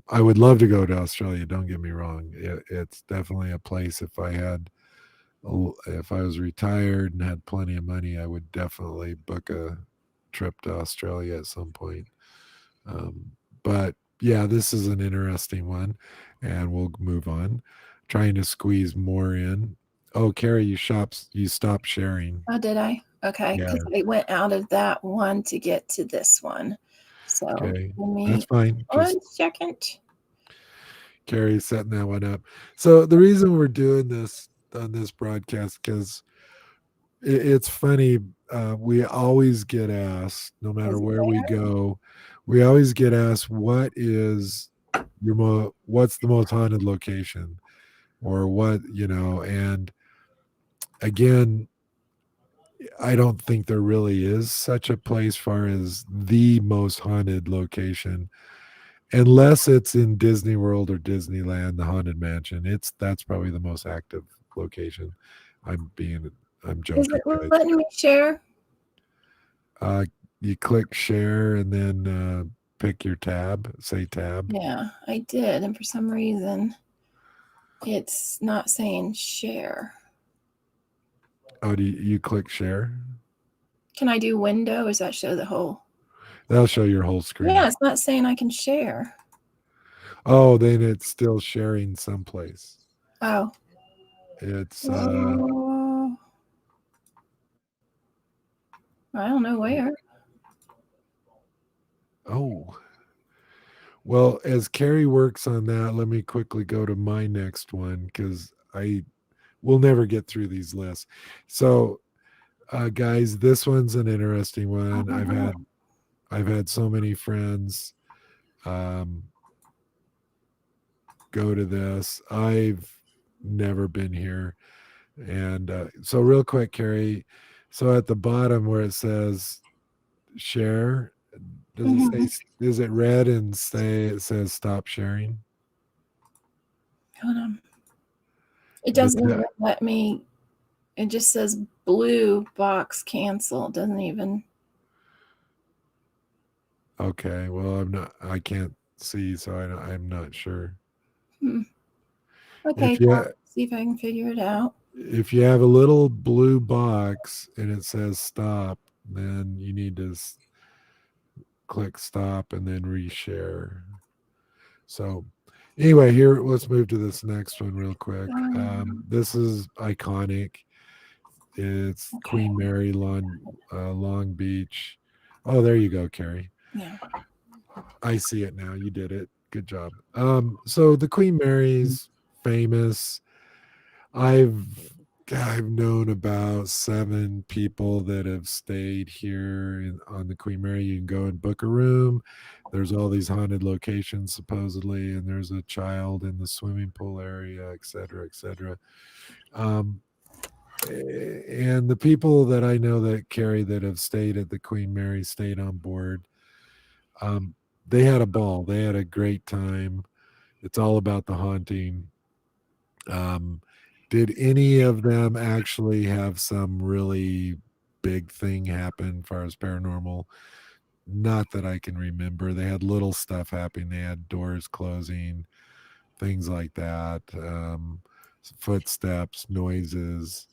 I would love to go to Australia. Don't get me wrong; it's definitely a place. If I was retired and had plenty of money, I would definitely book a trip to Australia at some point. Um, but yeah, this is an interesting one, and we'll move on. Trying to squeeze more in. Oh, Carrie, you stopped sharing. Oh, did I? Okay, Yeah. because I went out of that one to get to this one. So Okay. give That's me fine. Just 1 second. Carrie setting that one up. So the reason we're doing this on this broadcast, because it's funny, we always get asked, no matter Is it where we there? go, we always get asked, what's the most haunted location, or what, and again, I don't think there really is such a place far as the most haunted location, unless it's in Disney World or Disneyland, the Haunted Mansion. That's probably the most active location. I'm being I'm Is joking, it guys. letting me share? Uh, you click share and then pick your tab. Say tab. Yeah, I did, and for some reason it's not saying share. Oh, do you click share? Can I do window? Or does that show the whole? That'll show your whole screen. Yeah, it's not saying I can share. Oh, then it's still sharing someplace. Oh. It's Oh. I don't know where. oh. Well, as Carrie works on that, let me quickly go to my next one because I will never get through these lists. So, guys, this one's an interesting one. I've had so many friends um, go to this. I've never been here, and so real quick, Carrie. So at the bottom where it says share, does it Mhm. say? Is it red and say it says stop sharing? Hold on. It The doesn't even let me. It just says blue box cancel. It doesn't even. Okay, well, I can't see, so I'm not sure. Hmm. If Okay, you I'll see if I can figure it out. if you have a little blue box and it says stop, then you need to click stop and then reshare. So anyway, here, let's move to this next one real quick. This is iconic. It's Okay. Queen Mary, Long Beach. Oh, there you go, Carrie. Yeah. I see it now. You did it. Good job. So the Queen Mary's famous. I've I've known about 7 people that have stayed here on the Queen Mary. You can go and book a room. There's all these haunted locations supposedly, and there's a child in the swimming pool area, et cetera, et cetera. Um, and the people that I know that Carrie that have stayed at the Queen Mary stayed on board. Um, they had a ball. They had a great time. It's all about the haunting. Um, did any of them actually have some really big thing happen as far as paranormal? Not that I can remember. They had little stuff happening. They had doors closing, things like that, footsteps, noises,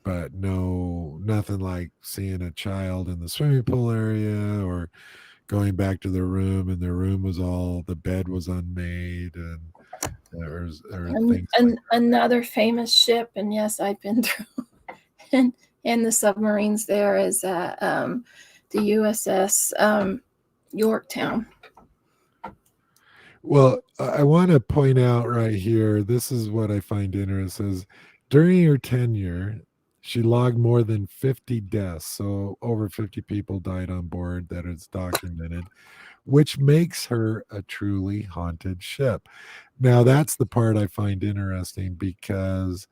but nothing like seeing a child in the swimming pool area or going back to their room and their room was all the bed was unmade and or things like Another famous ship, and yes, I've been through and the submarines there is the USS Yorktown. Well, I want to point out right here, this is what I find interesting is during her tenure, she logged more than 50 deaths. So over 50 people died on board that is documented, which makes her a truly haunted ship. Now that's the part I find interesting because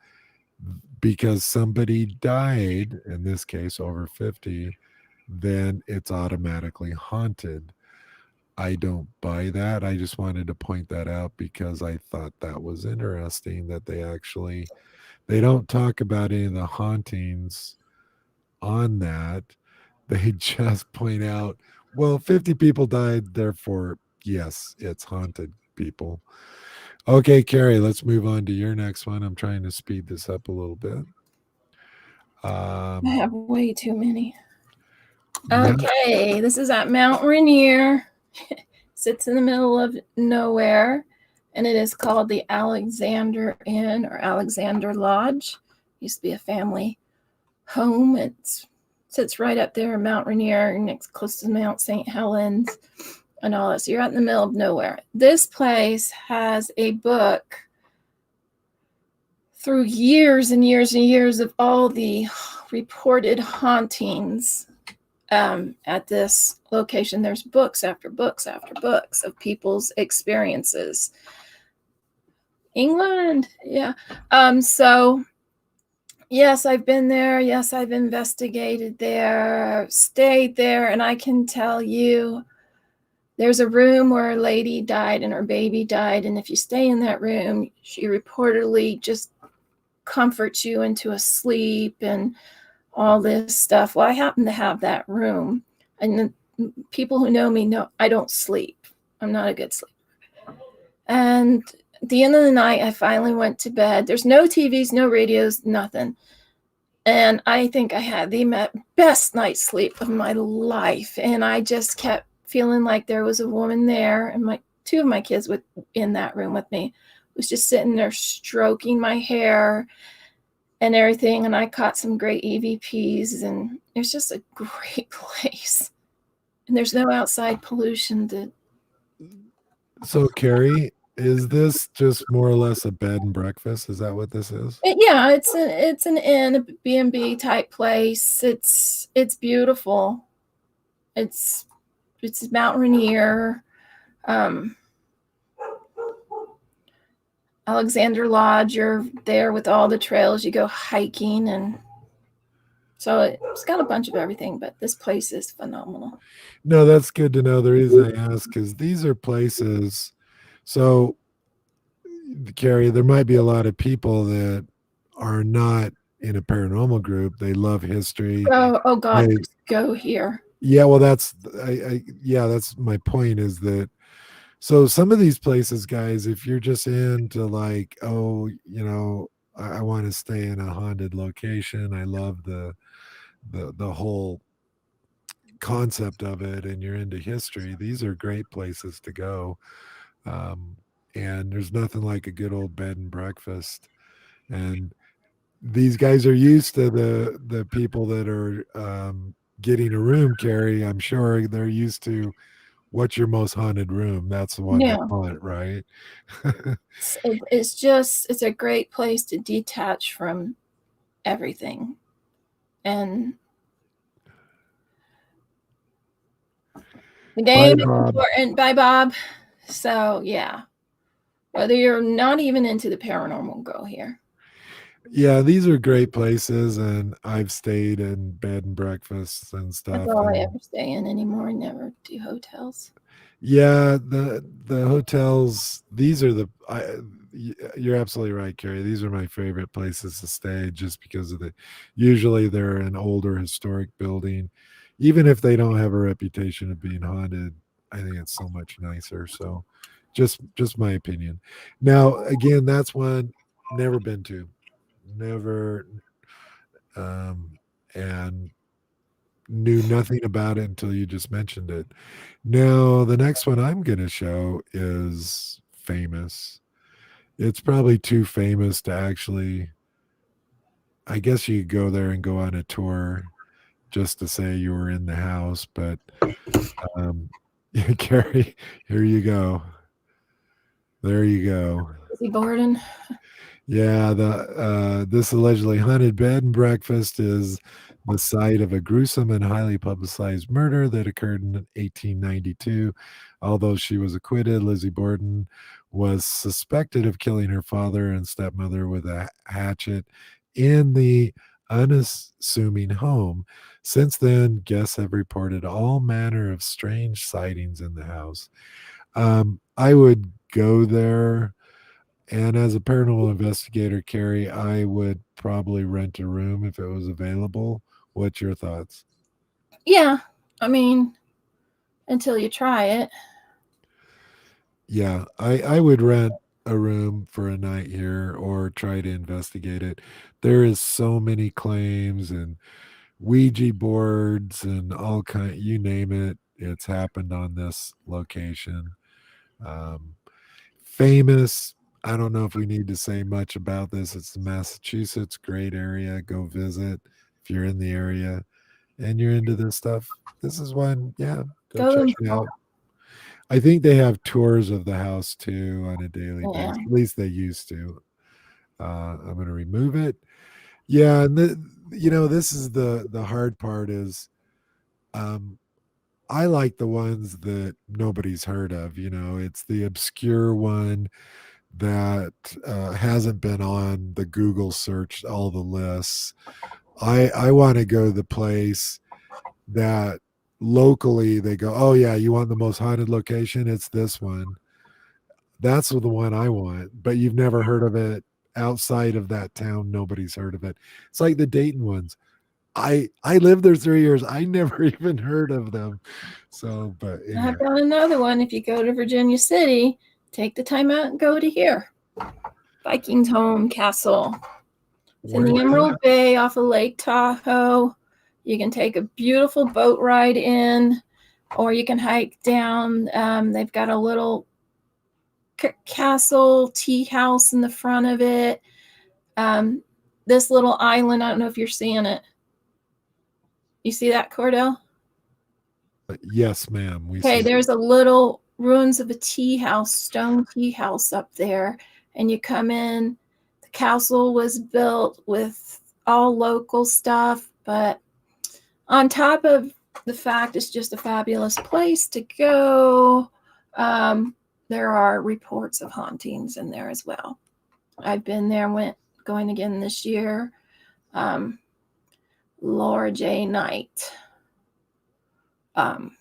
somebody died, in this case over 50, then it's automatically haunted. I don't buy that. I just wanted to point that out because I thought that was interesting that they don't talk about any of the hauntings on that. They just point out, well, 50 people died, therefore, yes, it's haunted people. Okay, Carrie, let's move on to your next one. I'm trying to speed this up a little bit. I Um, have way too many. Mount, Okay, this is at Mount Rainier. Sits in the middle of nowhere, and it is called the Alexander Inn or Alexander Lodge. Used to be a family home. It sits right up there in Mount Rainier, next close to Mount St. Helens and all that. So you're out in the middle of nowhere. This place has a book through years and years and years of all the reported hauntings at this location. There's books after books after books of people's experiences. England, yeah. So yes, I've been there. Yes, I've investigated there, stayed there, and I can tell you there's a room where a lady died and her baby died. And if you stay in that room, she reportedly just comforts you into a sleep and all this stuff. Well, I happen to have that room. And the people who know me know I don't sleep. I'm not a good sleeper. And at the end of the night, I finally went to bed. There's no TVs, no radios, nothing. And I think I had the best night's sleep of my life. And I just kept feeling like there was a woman there, and two of my kids in that room with me was just sitting there stroking my hair and everything. And I caught some great EVPs, and it's just a great place. And there's no outside pollution. so, Carrie, is this just more or less a bed and breakfast? Is that what this is? Yeah, it's an inn, a B&B type place. It's beautiful. It's Mount Rainier. Um, Alexander Lodge, you're there with all the trails. You go hiking, and so it's got a bunch of everything, but this place is phenomenal. No, that's good to know. The reason I ask is these are places. So, Carrie, there might be a lot of people that are not in a paranormal group. They love history. Oh God, They just go here. Yeah, well, that's yeah, that's my point is that so some of these places, guys, if you're just into like, oh, I want to stay in a haunted location. I love the whole concept of it, and you're into history. These are great places to go. Um, and there's nothing like a good old bed and breakfast. And these guys are used to the people that are getting a room, Carrie. I'm sure they're used to what's your most haunted room. That's the one they Yeah, want, right? it's a great place to detach from everything. And the Bye, game is Bob. important. Bye, Bob. So yeah, whether you're not even into the paranormal, go here. Yeah, these are great places, and I've stayed in bed and breakfasts and That's stuff. all I And ever stay in anymore. I never do hotels. yeah, the hotels. These are you're absolutely right, Carrie. These are my favorite places to stay, just because of the. Usually, they're an older historic building, even if they don't have a reputation of being haunted. I think it's so much nicer. So, just my opinion. Now, again, that's one never been to, never, um, and knew nothing about it until you just mentioned it. Now, the next one I'm going to show is famous. It's probably too famous to actually, I guess you could go there and go on a tour just to say you were in the house, but um, Carrie, here you go. There you go. Is he Borden? Yeah, the this allegedly haunted bed and breakfast is the site of a gruesome and highly publicized murder that occurred in 1892. Although she was acquitted, Lizzie Borden was suspected of killing her father and stepmother with a hatchet in the unassuming home. Since then, guests have reported all manner of strange sightings in the house. I would go there, and as a paranormal investigator, Carrie, I would probably rent a room if it was available. What's your thoughts? Yeah, I mean, until you try it. Yeah, I would rent a room for a night here or try to investigate it. There is so many claims and Ouija boards and all kind, you name it, it's happened on this location. Um, famous. I don't know if we need to say much about this. It's Massachusetts, great area. Go visit if you're in the area and you're into this stuff. This is one, yeah, go Go check and it out. I think they have tours of the house too on a daily yeah. basis. At least they used to. I'm going to remove it. Yeah, and this is the hard part is um, I like the ones that nobody's heard of. It's the obscure one that hasn't been on the Google search, all the lists. I want to go to the place that locally they go, oh yeah, you want the most haunted location? It's this one. That's the one I want. But you've never heard of it outside of that town. Nobody's heard of it. It's like the Dayton ones. I lived there 3 years. I never even heard of them. So, but anyway, I've got another one. If you go to Virginia City, take the time out and go to here. Vikings Home Castle. It's in where's the that? Emerald Bay off of Lake Tahoe. You can take a beautiful boat ride in, or you can hike down. They've got a little castle tea house in the front of it. This little island, I don't know if you're seeing it. You see that, Cordell? Yes, ma'am. We Okay, see. there's a little ruins of a tea house, stone tea house up there, and you come in. The castle was built with all local stuff, but on top of the fact it's just a fabulous place to go, there are reports of hauntings in there as well. I've been there, going again this year. Um, Laura J. Knight. Um,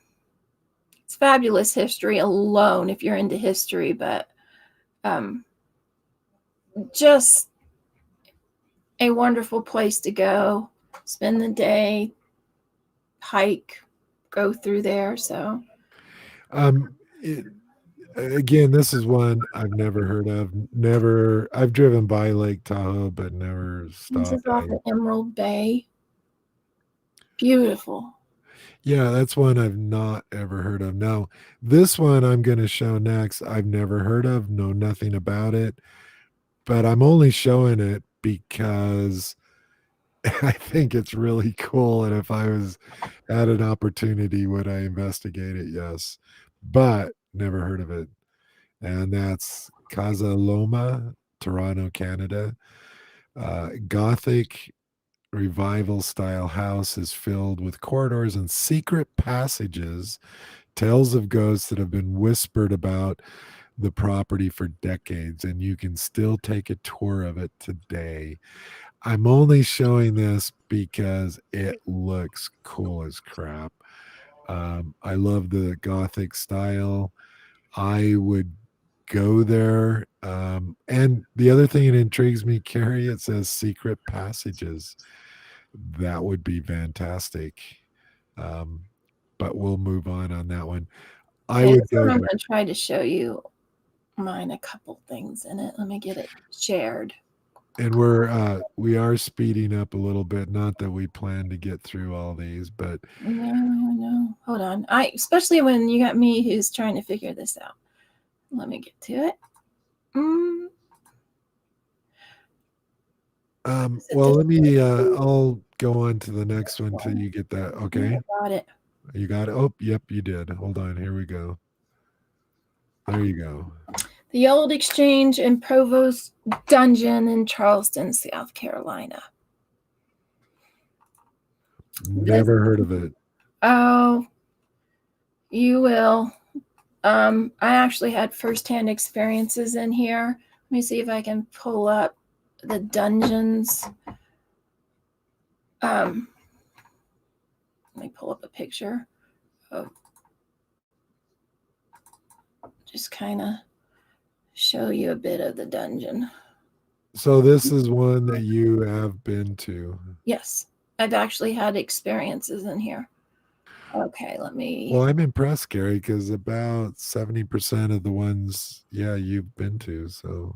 it's fabulous history alone if you're into history, but um, just a wonderful place to go, spend the day, hike, go through there. So Um, it, again, this is one I've never heard of. Never, I've driven by Lake Tahoe, but never this is stopped. off of Emerald Bay. Beautiful. Yeah, that's one I've not ever heard of. Now, this one I'm going to show next, I've never heard of, know nothing about it, but I'm only showing it because I think it's really cool. And if I was had an opportunity, would I investigate it? Yes, but never heard of it. And that's Casa Loma, Toronto, Canada. Gothic revival style house is filled with corridors and secret passages, tales of ghosts that have been whispered about the property for decades, and you can still take a tour of it today. I'm only showing this because it looks cool as crap. I love the Gothic style. I would go there. And the other thing that intrigues me, Carrie, it says secret passages. That would be fantastic. Um, but we'll move on that one. I Okay, would this go one I'm there. going to try to show you mine a couple things in it. Let me get it shared. And we are speeding up a little bit. Not that we plan to get through all these, but No. Hold on. Especially when you got me who's trying to figure this out. Let me get to it. well, let me I'll go on to the next one till you get that. Okay. Got it. You got it. Oh, yep, you did. Hold on. Here we go. There you go. The Old Exchange in Provost Dungeon in Charleston, South Carolina. Never heard of it. Oh, you will. I actually had firsthand experiences in here. Let me see if I can pull up the dungeons. Let me pull up a picture of just kind of show you a bit of the dungeon. So this is one that you have been to. Yes, I've actually had experiences in here. Okay, let me. Well, I'm impressed, Gary, because about 70% of the ones, yeah, you've been to. So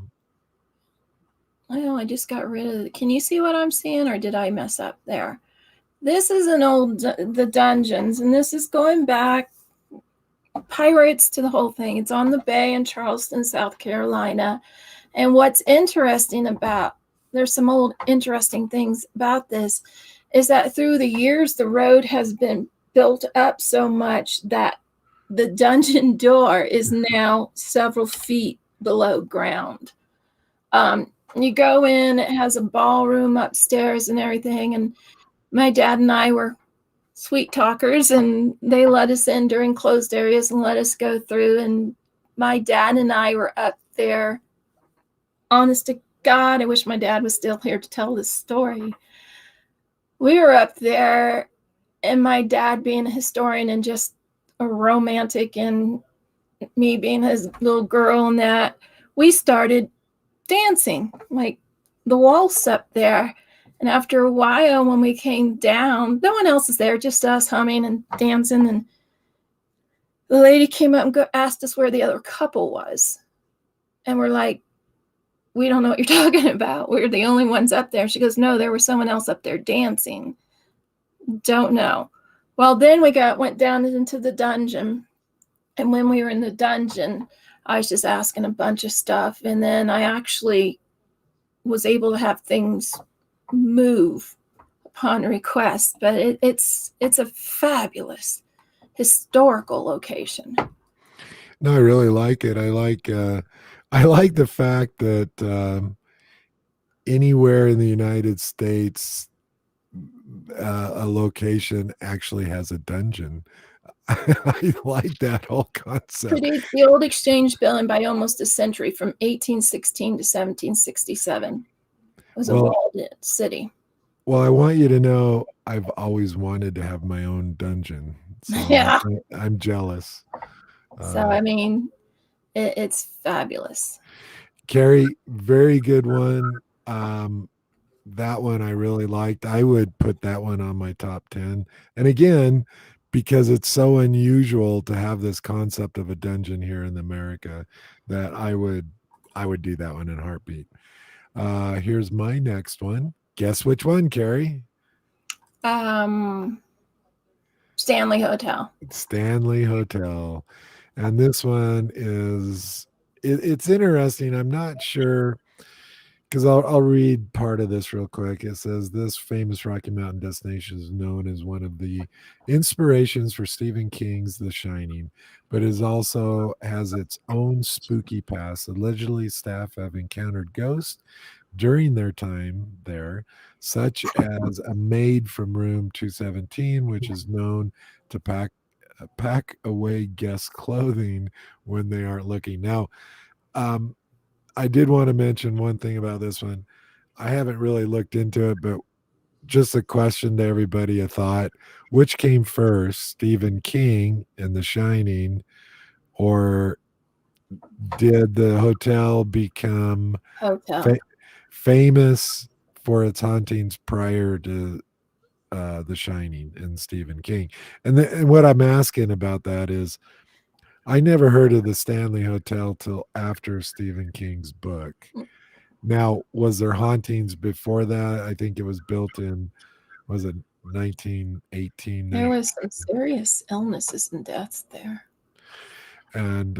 Well, I just got rid of it. Can you see what I'm seeing, or did I mess up there? This is an old the dungeons, and this is going back pirates to the whole thing. It's on the bay in Charleston, South Carolina. And what's interesting about there's some old interesting things about this is that through the years the road has been built up so much that the dungeon door is now several feet below ground. You go in, it has a ballroom upstairs and everything. And my dad and I were sweet talkers, and they let us in during closed areas and let us go through. And my dad and I were up there. Honest to God, I wish my dad was still here to tell this story. We were up there, and my dad being a historian and just a romantic, and me being his little girl, and that we started dancing like the waltz up there. And after a while, when we came down, no one else is there, just us humming and dancing. And the lady came up and asked us where the other couple was. And we're like, we don't know what you're talking about. We're the only ones up there. She goes, no, there was someone else up there dancing. Don't know. Well, then we went down into the dungeon. And when we were in the dungeon, I was just asking a bunch of stuff. And then I actually was able to have things move upon request. But it's a fabulous historical location. no, I really like it. I like the fact that anywhere in the United States, a location actually has a dungeon. I like that whole concept. Predates the old exchange building by almost a century, from 1816 to 1767. It was a walled city. Well, I want you to know I've always wanted to have my own dungeon. So Yeah. I'm jealous. So, I mean, it's fabulous. Carrie, very good one. that one I really liked. I would put that one on my top 10. And again, because it's so unusual to have this concept of a dungeon here in America, that I would do that one in a heartbeat. Here's my next one. Guess which one, Carrie? Um, Stanley Hotel. Stanley Hotel. And this one it's interesting. I'm not sure because I'll read part of this real quick. It says this famous Rocky Mountain destination is known as one of the inspirations for Stephen King's The Shining, but is also has its own spooky past. Allegedly, staff have encountered ghosts during their time there, such as a maid from room 217, which is known to pack away guests' clothing when they aren't looking. Now, um, I did want to mention one thing about this one. I haven't really looked into it, but just a question to everybody, a thought. Which came first, Stephen King and The Shining, or did the hotel become Hotel. fa- famous for its hauntings prior to The Shining and Stephen King? And what I'm asking about that is I never heard of the Stanley Hotel till after Stephen King's book. Now, was there hauntings before that? I think it was built in, was it 1918, There 19, was some serious illnesses and deaths there. and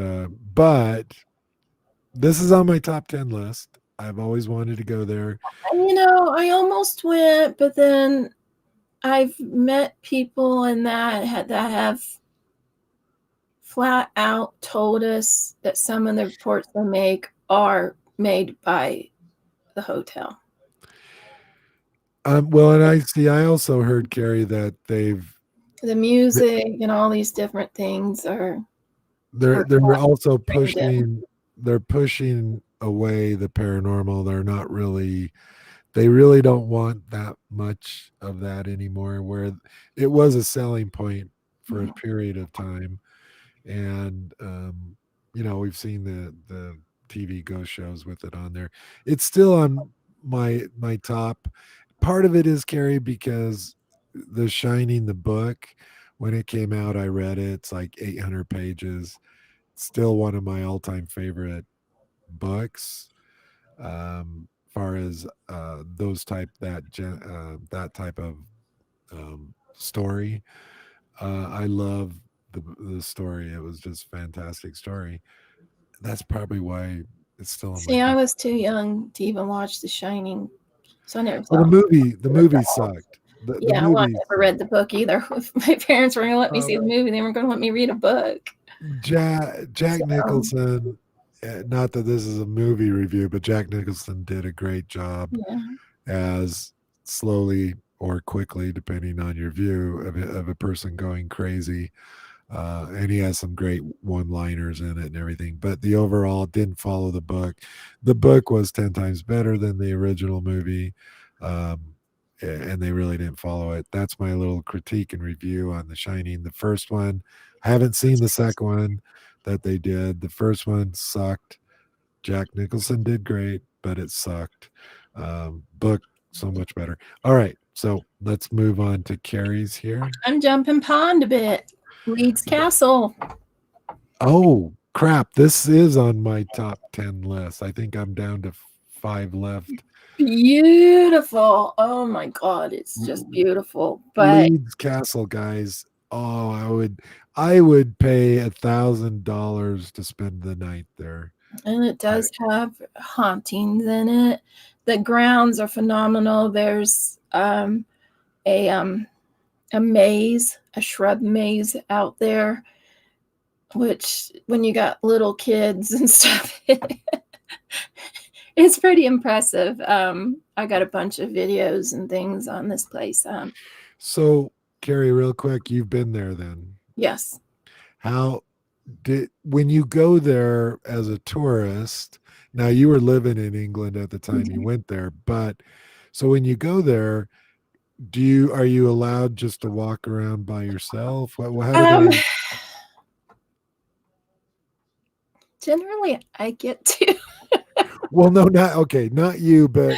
but this is on my top 10 list. I've always wanted to go there. I almost went, but then I've met people and that have flat out told us that some of the reports they make are made by the hotel. Well, and I also heard, Carrie, that The music and all these different things are they're also trained in. pushing away the paranormal. They really don't want that much of that anymore, where it was a selling point for a period of time. And we've seen the TV ghost shows with it on there. It's still on my top. Part of it is, Carrie, because The Shining, the book, when it came out, I read it. It's like 800 pages. Still one of my all-time favorite books. Far as that type of story, I love the story. It was just fantastic story. That's probably why it's still on my See, I top. was too young to even watch The Shining, so I never Well, saw the it. movie sucked. The Yeah, well, I movie never sucked. read the book either. If my parents were going to let me see Um, the movie, they weren't going to let me read a book. Jack So, Nicholson. Not that this is a movie review, but Jack Nicholson did a great job yeah. as slowly or quickly, depending on your view of a person going crazy. And he has some great one-liners in it and everything. But the overall didn't follow the book. The book was 10 times better than the original movie, and they really didn't follow it. That's my little critique and review on The Shining. The first one, I haven't seen the second one that they did. The first one sucked. Jack Nicholson did great, but it sucked. Book so much better. All right, so let's move on to Carrie's here. I'm jumping pond a bit. Leeds Castle. Oh, crap. This is on my top 10 list. I think I'm down to five left. Beautiful. Oh my God, it's just beautiful. But Leeds Castle, guys. Oh, I would pay $1,000 to spend the night there. and it I, does have hauntings in it. The grounds are phenomenal. There's a a maze, a shrub maze out there, which when you got little kids and stuff, it's pretty impressive. I got a bunch of videos and things on this place. so, Carrie, real quick, you've been there then. Yes. How when you go there as a tourist, now you were living in England at the time you went there, but so when you go there, are you allowed just to walk around by yourself? How do Um, they? Generally, I get to. Well, no, not okay, not you, but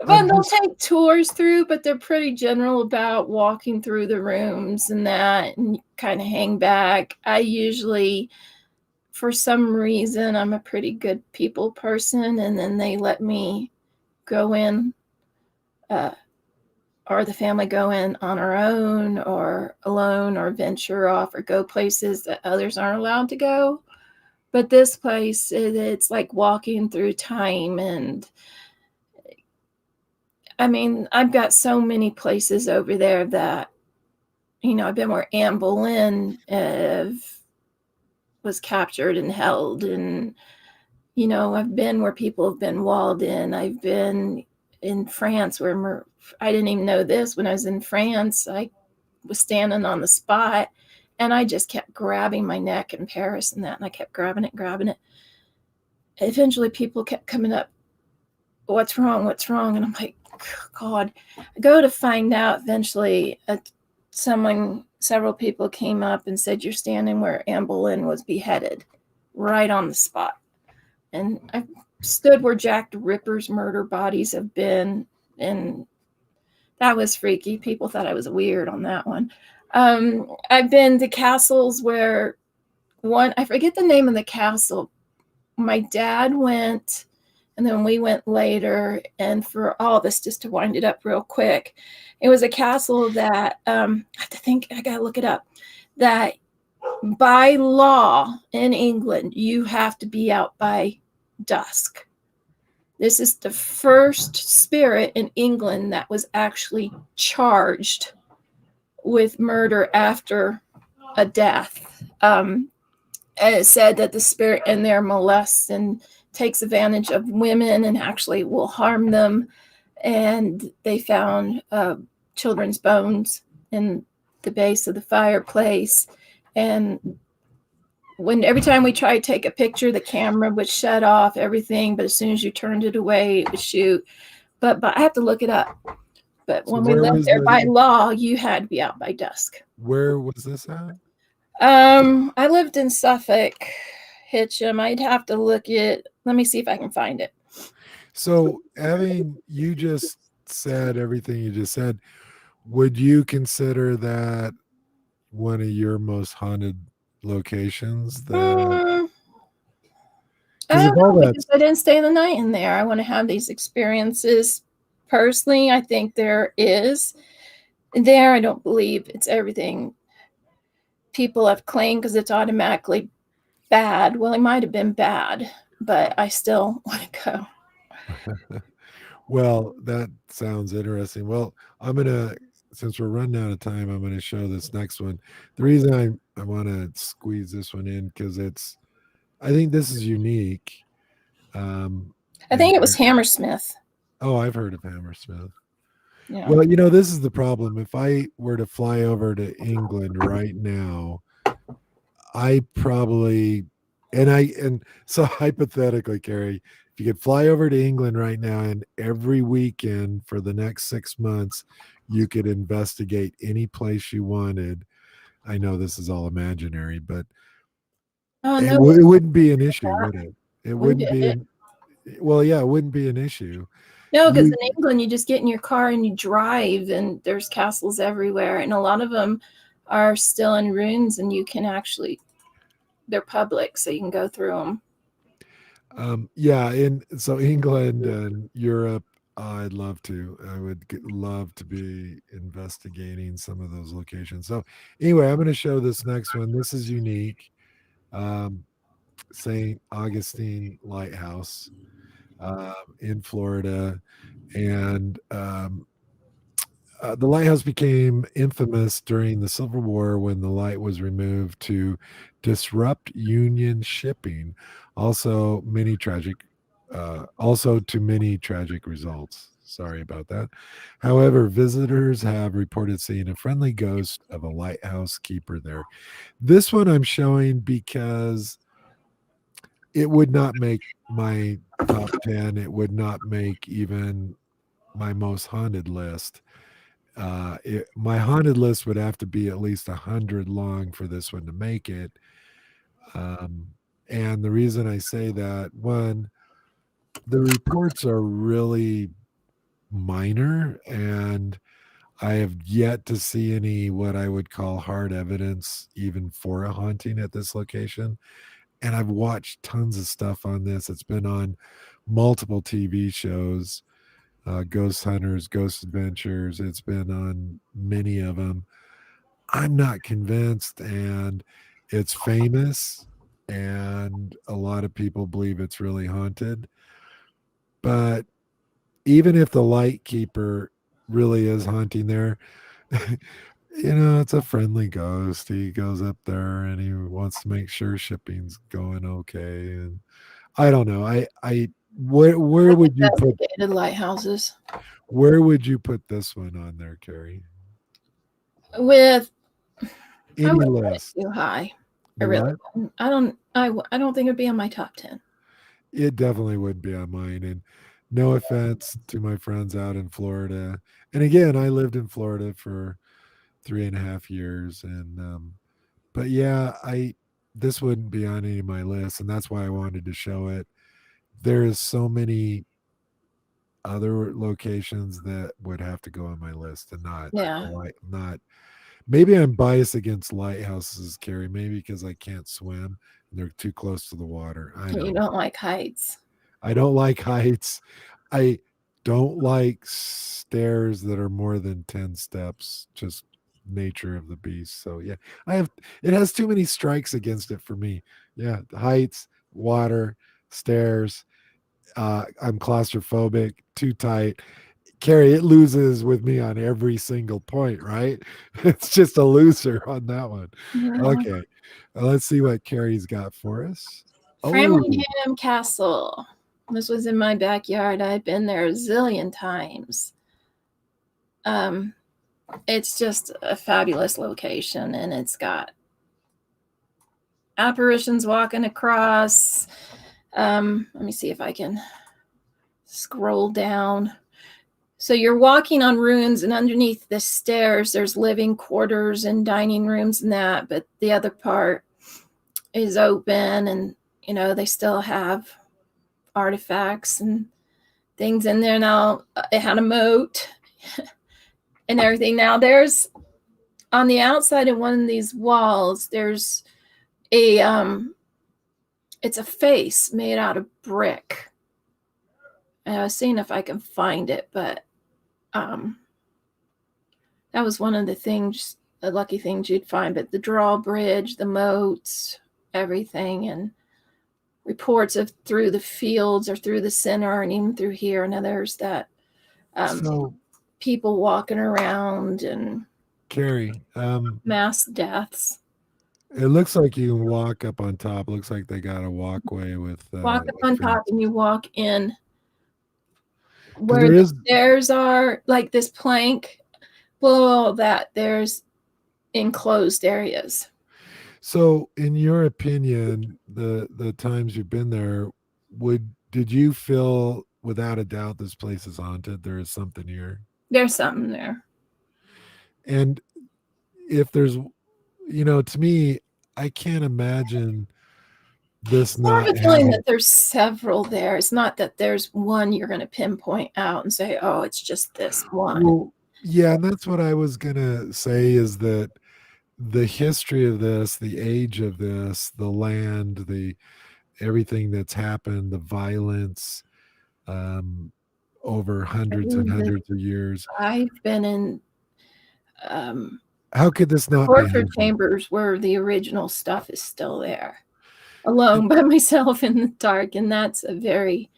But I'm they'll just take tours through, but they're pretty general about walking through the rooms and that, and kind of hang back. I usually, for some reason, I'm a pretty good people person, and then they let me go in, uh, or the family go in on our own, or alone, or venture off, or go places that others aren't allowed to go. But this place, it's like walking through time. And I mean, I've got so many places over there that, I've been where Anne Boleyn was captured and held. And, I've been where people have been walled in. I've been in France where I didn't even know this. When I was in France, I was standing on the spot and I just kept grabbing my neck in Paris and that. And I kept grabbing it, grabbing it. Eventually, people kept coming up, what's wrong? What's wrong? And I'm like, God. I go to find out eventually, several people came up and said, you're standing where Anne Boleyn was beheaded, right on the spot. And I stood where Jack the Ripper's murder bodies have been. And that was freaky. People thought I was weird on that one. I've been to castles where I forget the name of the castle. My dad went, and then we went later. And for all this, just to wind it up real quick, it was a castle that, I have to think, I gotta look it up, that by law in England, you have to be out by dusk. This is the first spirit in England that was actually charged with murder after a death. And it said that the spirit in there molests and takes advantage of women and actually will harm them. And they found children's bones in the base of the fireplace. And every time we tried to take a picture, the camera would shut off everything. But as soon as you turned it away, it would shoot. But I have to look it up. But so when we where lived was there, by it? law, you had to be out by dusk. Where was this at? I lived in Suffolk, Hitcham. I'd have to look it. Let me see if I can find it. So, having you just said everything you just said, would you consider that one of your most haunted locations? That Mm, I because if don't all know, that's because I didn't stay the night in there. I want to have these experiences personally. I think there is there. I don't believe it's everything people have claimed because it's automatically bad. Well, it might have been bad, but I still want to go. well, that sounds interesting. Well, I'm gonna since we're running out of time, I'm gonna show this next one. The reason I want to squeeze this one in because I think this is unique. I And think it was Hammersmith. oh, I've heard of Hammersmith. Yeah. Well, this is the problem. If I were to fly over to England right now, I probably and so hypothetically, Carrie, if you could fly over to England right now and every weekend for the next 6 months, you could investigate any place you wanted. I know this is all imaginary, but Oh no, it wouldn't be an issue, would it? It we wouldn't did be it. an well, yeah, it wouldn't be an issue. No, because You in England, you just get in your car and you drive, and there's castles everywhere, and a lot of them are still in ruins, and you can actually they're public, so you can go through them. Yeah, in so England and Europe, I'd love to. I would love to be investigating some of those locations. So anyway, I'm going to show this next one. This is unique. Um, St. Augustine Lighthouse in Florida, and the lighthouse became infamous during the Civil War when the light was removed to disrupt Union shipping. Also to many tragic results. Sorry about that. However, visitors have reported seeing a friendly ghost of a lighthouse keeper there. This one I'm showing because it would not make my top 10. It would not make even my most haunted list. My haunted list would have to be at least 100 long for this one to make it. Um, and the reason I say that, one, the reports are really minor, and I have yet to see any what I would call hard evidence even for a haunting at this location. And I've watched tons of stuff on this. It's been on multiple TV shows, Ghost Hunters, Ghost Adventures. It's been on many of them. I'm not convinced, and it's famous, and a lot of people believe it's really haunted. But even if the light keeper really is haunting there, it's a friendly ghost. He goes up there and he wants to make sure shipping's going okay. And I don't know. Where Like would you put investigated lighthouses where would you put this one on there, Carrie? with I Any wouldn't put it list? too high. I You really what? wouldn't. I don't think it'd be on my top 10. It definitely would be on mine. And no offense to my friends out in Florida. And again, I lived in Florida for 3.5 years. And but yeah, I this wouldn't be on any of my lists, and that's why I wanted to show it. There's so many other locations that would have to go on my list, and not Yeah. like not maybe I'm biased against lighthouses, Carrie, maybe because I can't swim and they're too close to the water. I You know. don't like heights. I don't like heights. I don't like stairs that are more than 10 steps, just nature of the beast. So yeah, it has too many strikes against it for me. Yeah, heights, water, stairs. I'm claustrophobic, too tight. Carrie, it loses with me on every single point, right? It's just a loser on that one. Yeah. Okay. Let's see what Carrie's got for us. Oh, Framingham Castle. This was in my backyard. I've been there a zillion times. Um, it's just a fabulous location, and it's got apparitions walking across. Let me see if I can scroll down. So you're walking on ruins, and underneath the stairs, there's living quarters and dining rooms and that, but the other part is open, and they still have artifacts and things in there. Now it had a moat and everything. Now there's on the outside of one of these walls, there's a it's a face made out of brick. And I was seeing if I can find it, but that was one of the lucky things you'd find. But the drawbridge, the moats, everything, and reports of through the fields or through the center and even through here. Now there's that so people walking around and Carrie, mass deaths. it looks like you can walk up on top. Looks like they got a walkway with Walk up a on fence. top and you walk in Because where there the is stairs are, like this plank. Below that, there's enclosed areas. so in your opinion, the times you've been there, did you feel without a doubt this place is haunted? There is something here. There's something there. And if there's to me, I can't imagine this It's more of not a feeling having that there's several there. It's not that there's one you're going to pinpoint out and say, oh, it's just this one. well, yeah, and that's what I was gonna say is that the history of this, the age of this, the land, the everything that's happened, the violence, um, over I hundreds and mean, hundreds of years. I've been in um, How could this not be torture haunted? chambers where the original stuff is still there, alone by myself in the dark. And that's a very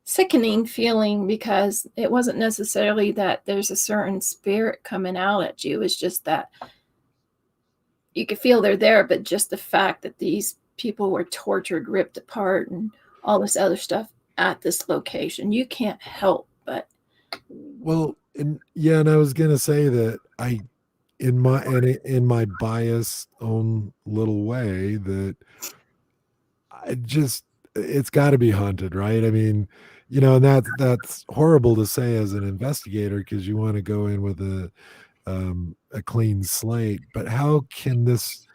sickening feeling because it wasn't necessarily that there's a certain spirit coming out at you. It's just that you could feel they're there, but just the fact that these people were tortured, ripped apart, and all this other stuff at this location, you can't help but. Well, and yeah, and I was gonna say that in my biased own little way that I just it's got to be haunted, right? I mean, and that's horrible to say as an investigator because you want to go in with a clean slate. But how can this,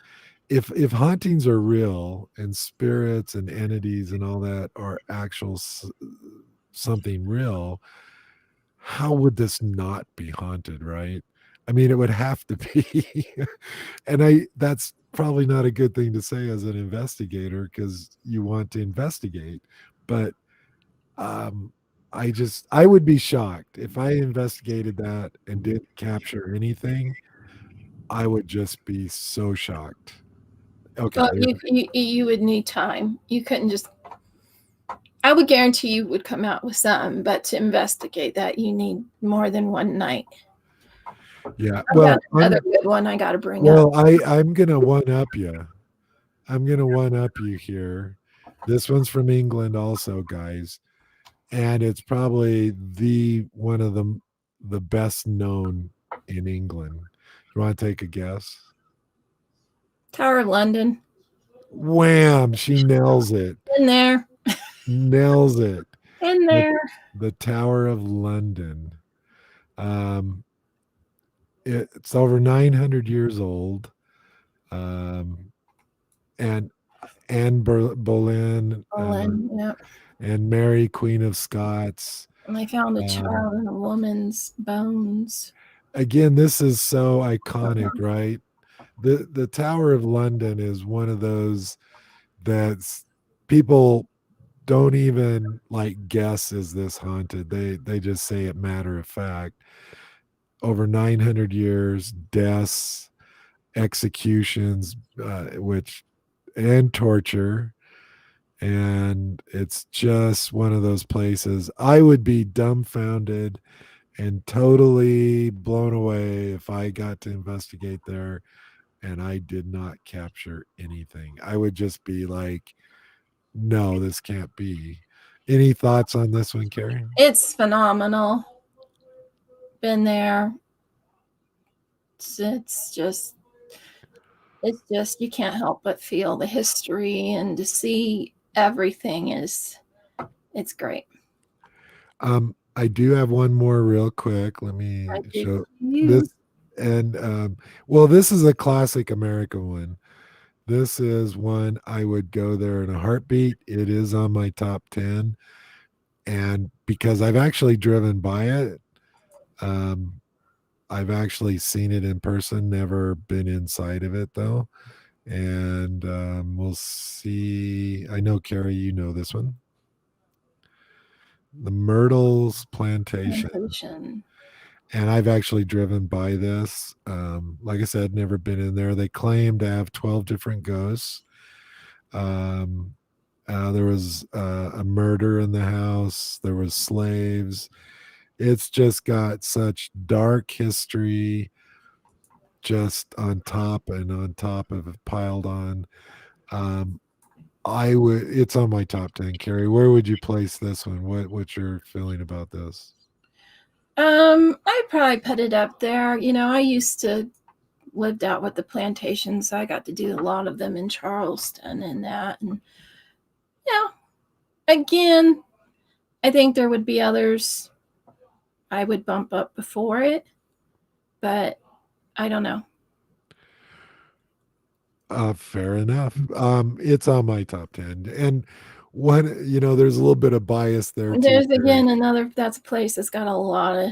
if hauntings are real and spirits and entities and all that are something real? how would this not be haunted, right? I mean, it would have to be. And that's probably not a good thing to say as an investigator because you want to investigate. But um, I would be shocked if I investigated that and didn't capture anything. I would just be so shocked. Okay. Well, you would need time. You couldn't just. I would guarantee you would come out with some, but to investigate that, you need more than one night. Yeah. I've got another good one I got to bring up. I'm gonna one up you. I'm gonna one up you here. This one's from England, also, guys, and it's probably the one of the best known in England. You want to take a guess? Tower of London. Wham! She nails it. In there. Nails it. In there. The Tower of London. Um, it's over 900 years old. And Anne Boleyn, Yeah. and Mary, Queen of Scots. And they found a child in a woman's bones. Again, this is so iconic, right? The Tower of London is one of those that's people don't even like guess is this haunted. They just say it matter of fact. Over 900 years, deaths, executions, which and torture, and it's just one of those places I would be dumbfounded and totally blown away if I got to investigate there and I did not capture anything. I would just be like, no, this can't be. Any thoughts on this one, Carrie? It's phenomenal. Been there. It's just you can't help but feel the history and to see everything it's great. I do have one more real quick. Let me show this. And well, this is a classic American one. This is one I would go there in a heartbeat. It is on my top 10. And because I've actually driven by it, I've actually seen it in person, never been inside of it though. And we'll see. I know, Carrie, you know this one. The Myrtles Plantation. And I've actually driven by this. Like I said, never been in there. They claim to have 12 different ghosts. There was a murder in the house. There was slaves. It's just got such dark history, just on top and on top of it, piled on. It's on my top 10. Carrie, where would you place this one? What's your feeling about this? I'd probably put it up there. You know, I used to lived out with the plantations. I got to do a lot of them in Charleston and that. And yeah, again, I think there would be others I would bump up before it, but I don't know. Fair enough. It's on my top 10. And one, there's a little bit of bias there too. There's again that's a place that's got a lot of.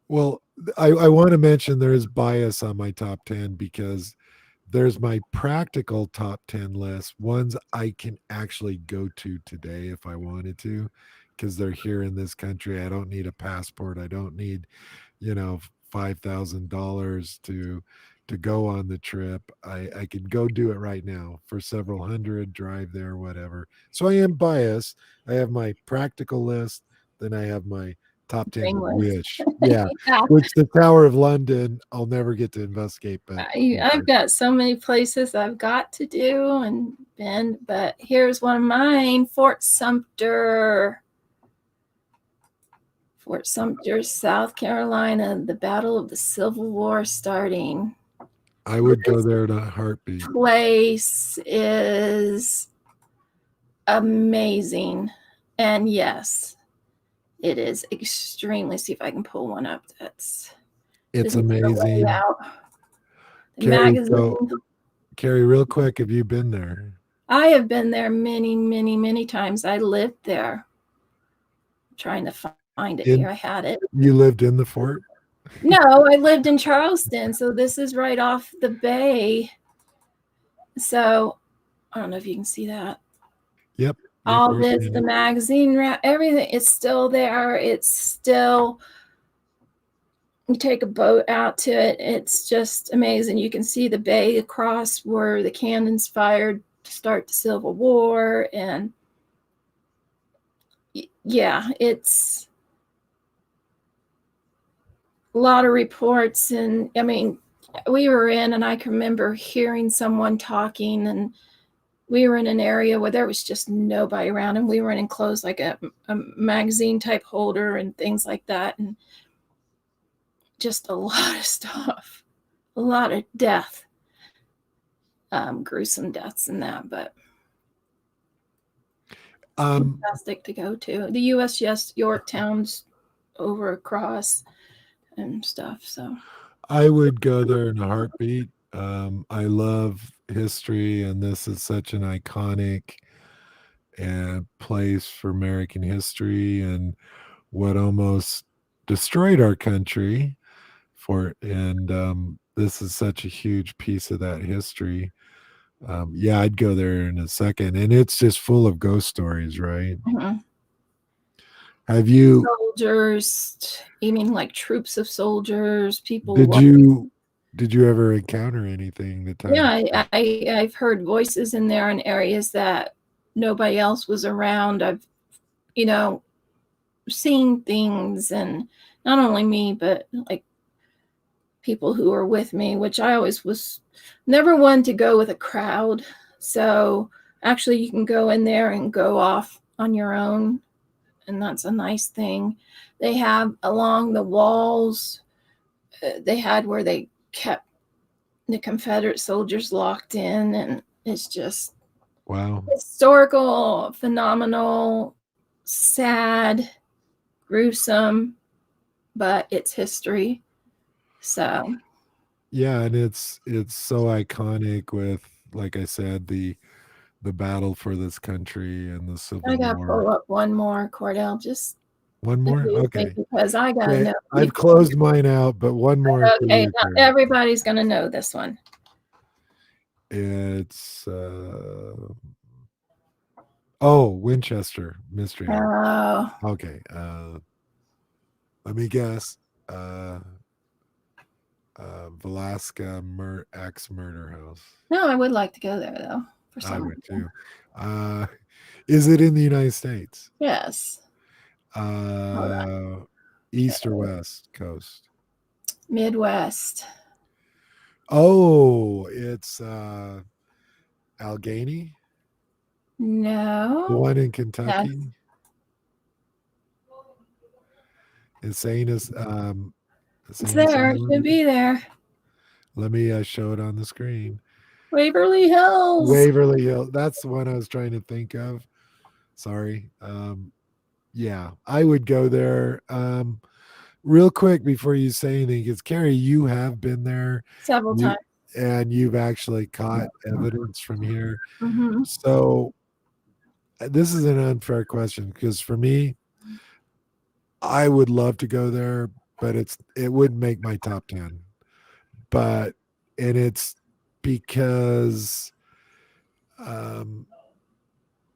Well, I want to mention there's bias on my top 10 because there's my practical top 10 list, ones I can actually go to today if I wanted to, because they're here in this country. I don't need a passport. I don't need, $5,000 to go on the trip. I can go do it right now for several hundred, drive there, whatever. So I am biased. I have my practical list, then I have my top 10 wish. Yeah. Which the Tower of London, I'll never get to investigate. But I've got so many places I've got to do and been, but here's one of mine, Fort Sumter. Fort Sumter, South Carolina, the Battle of the Civil War starting. I would go there in a heartbeat. Place is amazing. And yes, it is extremely. See if I can pull one up. It's amazing. Carrie, real quick, have you been there? I have been there many, many, many times. I lived there. I'm trying to find find it In here. I had it. You lived in the fort? No, I lived in Charleston, so this is right off the bay. So I don't know if you can see that. Yep. Yep. All We're this, seeing the it. magazine, everything, it's still there. It's still, you take a boat out to it. It's just amazing. You can see the bay across where the cannons fired to start the Civil War. And yeah, it's a lot of reports. And I mean, we were in, and I can remember hearing someone talking, and we were in an area where there was just nobody around, and we were enclosed like a magazine type holder and things like that. And just a lot of stuff, a lot of death, gruesome deaths and that, but fantastic to go to. The USS Yorktown's over across and stuff. So I would go there in a heartbeat. I love history, and this is such an iconic place for American history and what almost destroyed our country and this is such a huge piece of that history. Yeah, I'd go there in a second, and it's just full of ghost stories, right? Have you soldiers, you mean like troops of soldiers, people did you ever encounter anything the time? Yeah, I've heard voices in there in areas that nobody else was around. I've, you know, seen things, and not only me, but like people who were with me, which I always was never one to go with a crowd. So actually, you can go in there and go off on your own, and that's a nice thing. They have along the walls, they had where they kept the Confederate soldiers locked in, and it's just Wow. historical, phenomenal, sad, gruesome, but it's history. So Yeah, and it's so iconic with, like I said, the battle for this country and the I Civil gotta War. pull up one more, Cordell, just One more? Okay. because I gotta Okay. know I've people. closed mine out, but one more for Okay, you, not Carrie. everybody's gonna know this one. It's oh, Winchester Mystery House. Oh Okay. Let me guess. Velasca Axe Murder House. no, I would like to go there though. For I some would reason. too. Is it in the United States? Yes. Hold on. East or Okay. West Coast? Midwest. Oh, it's Allegheny, the No. one in Yes. Kentucky. Is Saint is It's Saint there. It should Asylum. be there. Let me show it on the screen. Waverly Hills. Waverly Hill. That's the one I was trying to think of. Sorry. Yeah, I would go there. Real quick before you say anything, because Carrie, you have been there. Several You times. and you've actually caught evidence from here. Mm-hmm. So this is an unfair question because for me, I would love to go there, but it wouldn't make my top 10. But and it's because um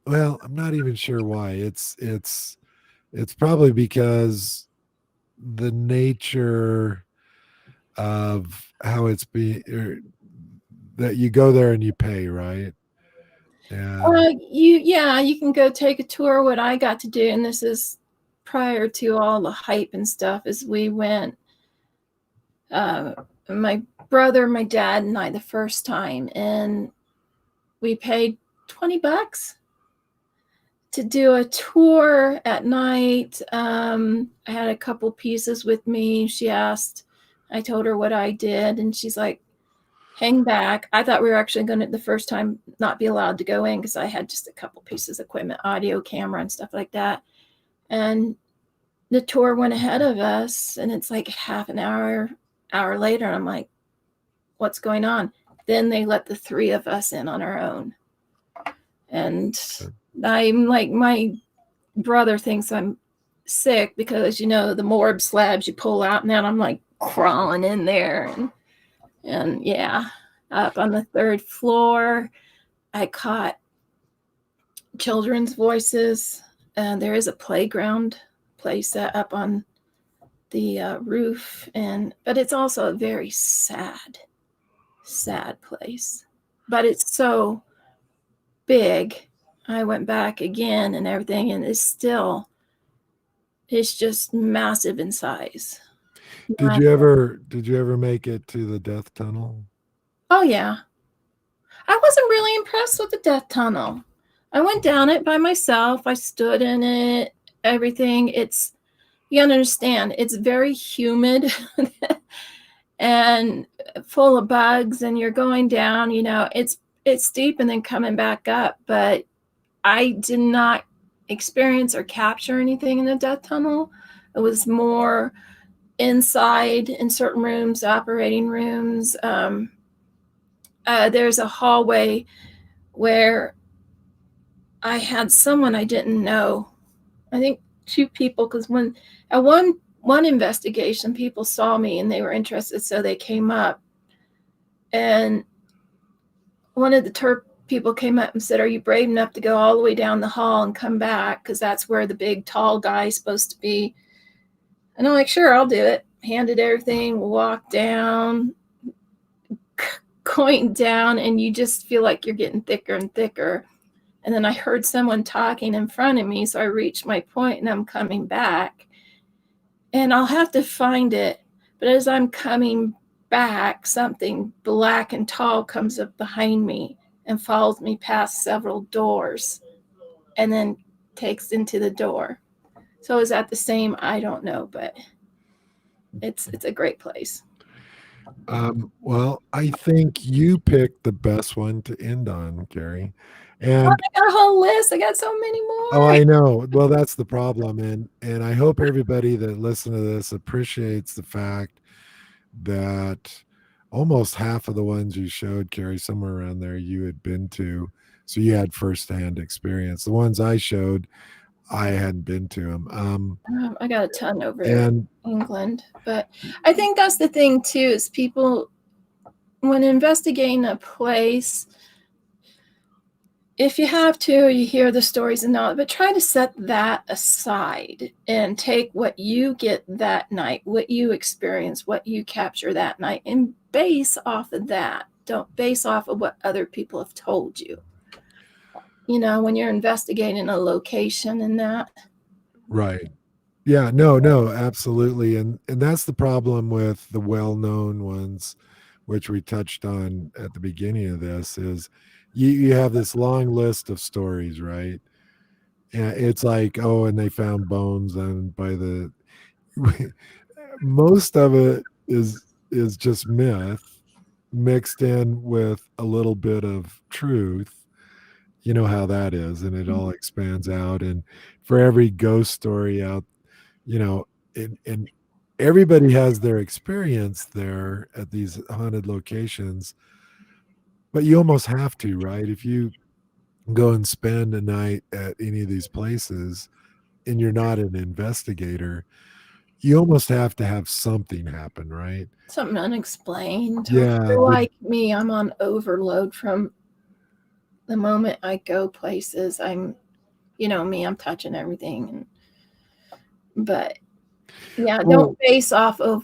well, I'm not even sure why. It's probably because the nature of how it's that you go there and you pay, right? And You can go take a tour. What I got to do, and this is prior to all the hype and stuff, is we went, my brother, my dad, and I the first time, and we paid $20 to do a tour at night. I had a couple pieces with me. She asked, I told her what I did, and she's like, hang back. I thought we were actually going to, the first time, not be allowed to go in because I had just a couple pieces of equipment, audio, camera, and stuff like that. And the tour went ahead of us, and it's like half an hour later, and I'm like, what's going on? Then they let the three of us in on our own. And I'm like, my brother thinks I'm sick because, you know, the morgue slabs you pull out, and then I'm like crawling in there. And yeah, up on the third floor, I caught children's voices. And there is a playground place up on the roof, but it's also a very sad place. But it's so big. I went back again and everything, and it's just massive in size. Did you ever make it to the death tunnel? Oh yeah, I wasn't really impressed with the death tunnel. I went down it by myself. I stood in it. Everything. You understand, it's very humid and full of bugs, and you're going down, you know, it's steep and then coming back up. But I did not experience or capture anything in the death tunnel. It was more inside in certain rooms, operating rooms. There's a hallway where I had someone I didn't know. I think two people, because when at one investigation, people saw me and they were interested, so they came up. And one of the Terp people came up and said, "Are you brave enough to go all the way down the hall and come back? Because that's where the big, tall guy is supposed to be." And I'm like, "Sure, I'll do it." Handed everything, walked down, going down, and you just feel like you're getting thicker and thicker. And then I heard someone talking in front of me, so I reached my point and I'm coming back. And I'll have to find it. But as I'm coming back, something black and tall comes up behind me and follows me past several doors and then takes into the door. So is that the same? I don't know, but it's a great place. Well, I think you picked the best one to end on, Gary. Oh, And I got a whole list. I got so many oh, more. I know. Well, that's the problem. And I hope everybody that listened to this appreciates the fact that almost half of the ones you showed, Carrie, somewhere around there, you had been to. So you had firsthand experience. The ones I showed, I hadn't been to them. I got a ton over And England, but I think that's the thing too, is people, when investigating a place, if you have to, you hear the stories and all, but try to set that aside and take what you get that night, what you experience, what you capture that night, and base off of that. Don't base off of what other people have told you. You know, when you're investigating a location and that. right. Yeah, no, absolutely. And that's the problem with the well-known ones, which we touched on at the beginning of this, is you have this long list of stories, right? And it's like, oh, and they found bones and by the most of it is just myth mixed in with a little bit of truth. You know how that is, and it all expands out. And for every ghost story out, you know, and everybody has their experience there at these haunted locations, but you almost have to, right? If you go and spend a night at any of these places and you're not an investigator, you almost have to have something happen, right? Something unexplained. Or Yeah, like me, I'm on overload from the moment I go places. You know me, I'm touching everything. But yeah, don't base off of,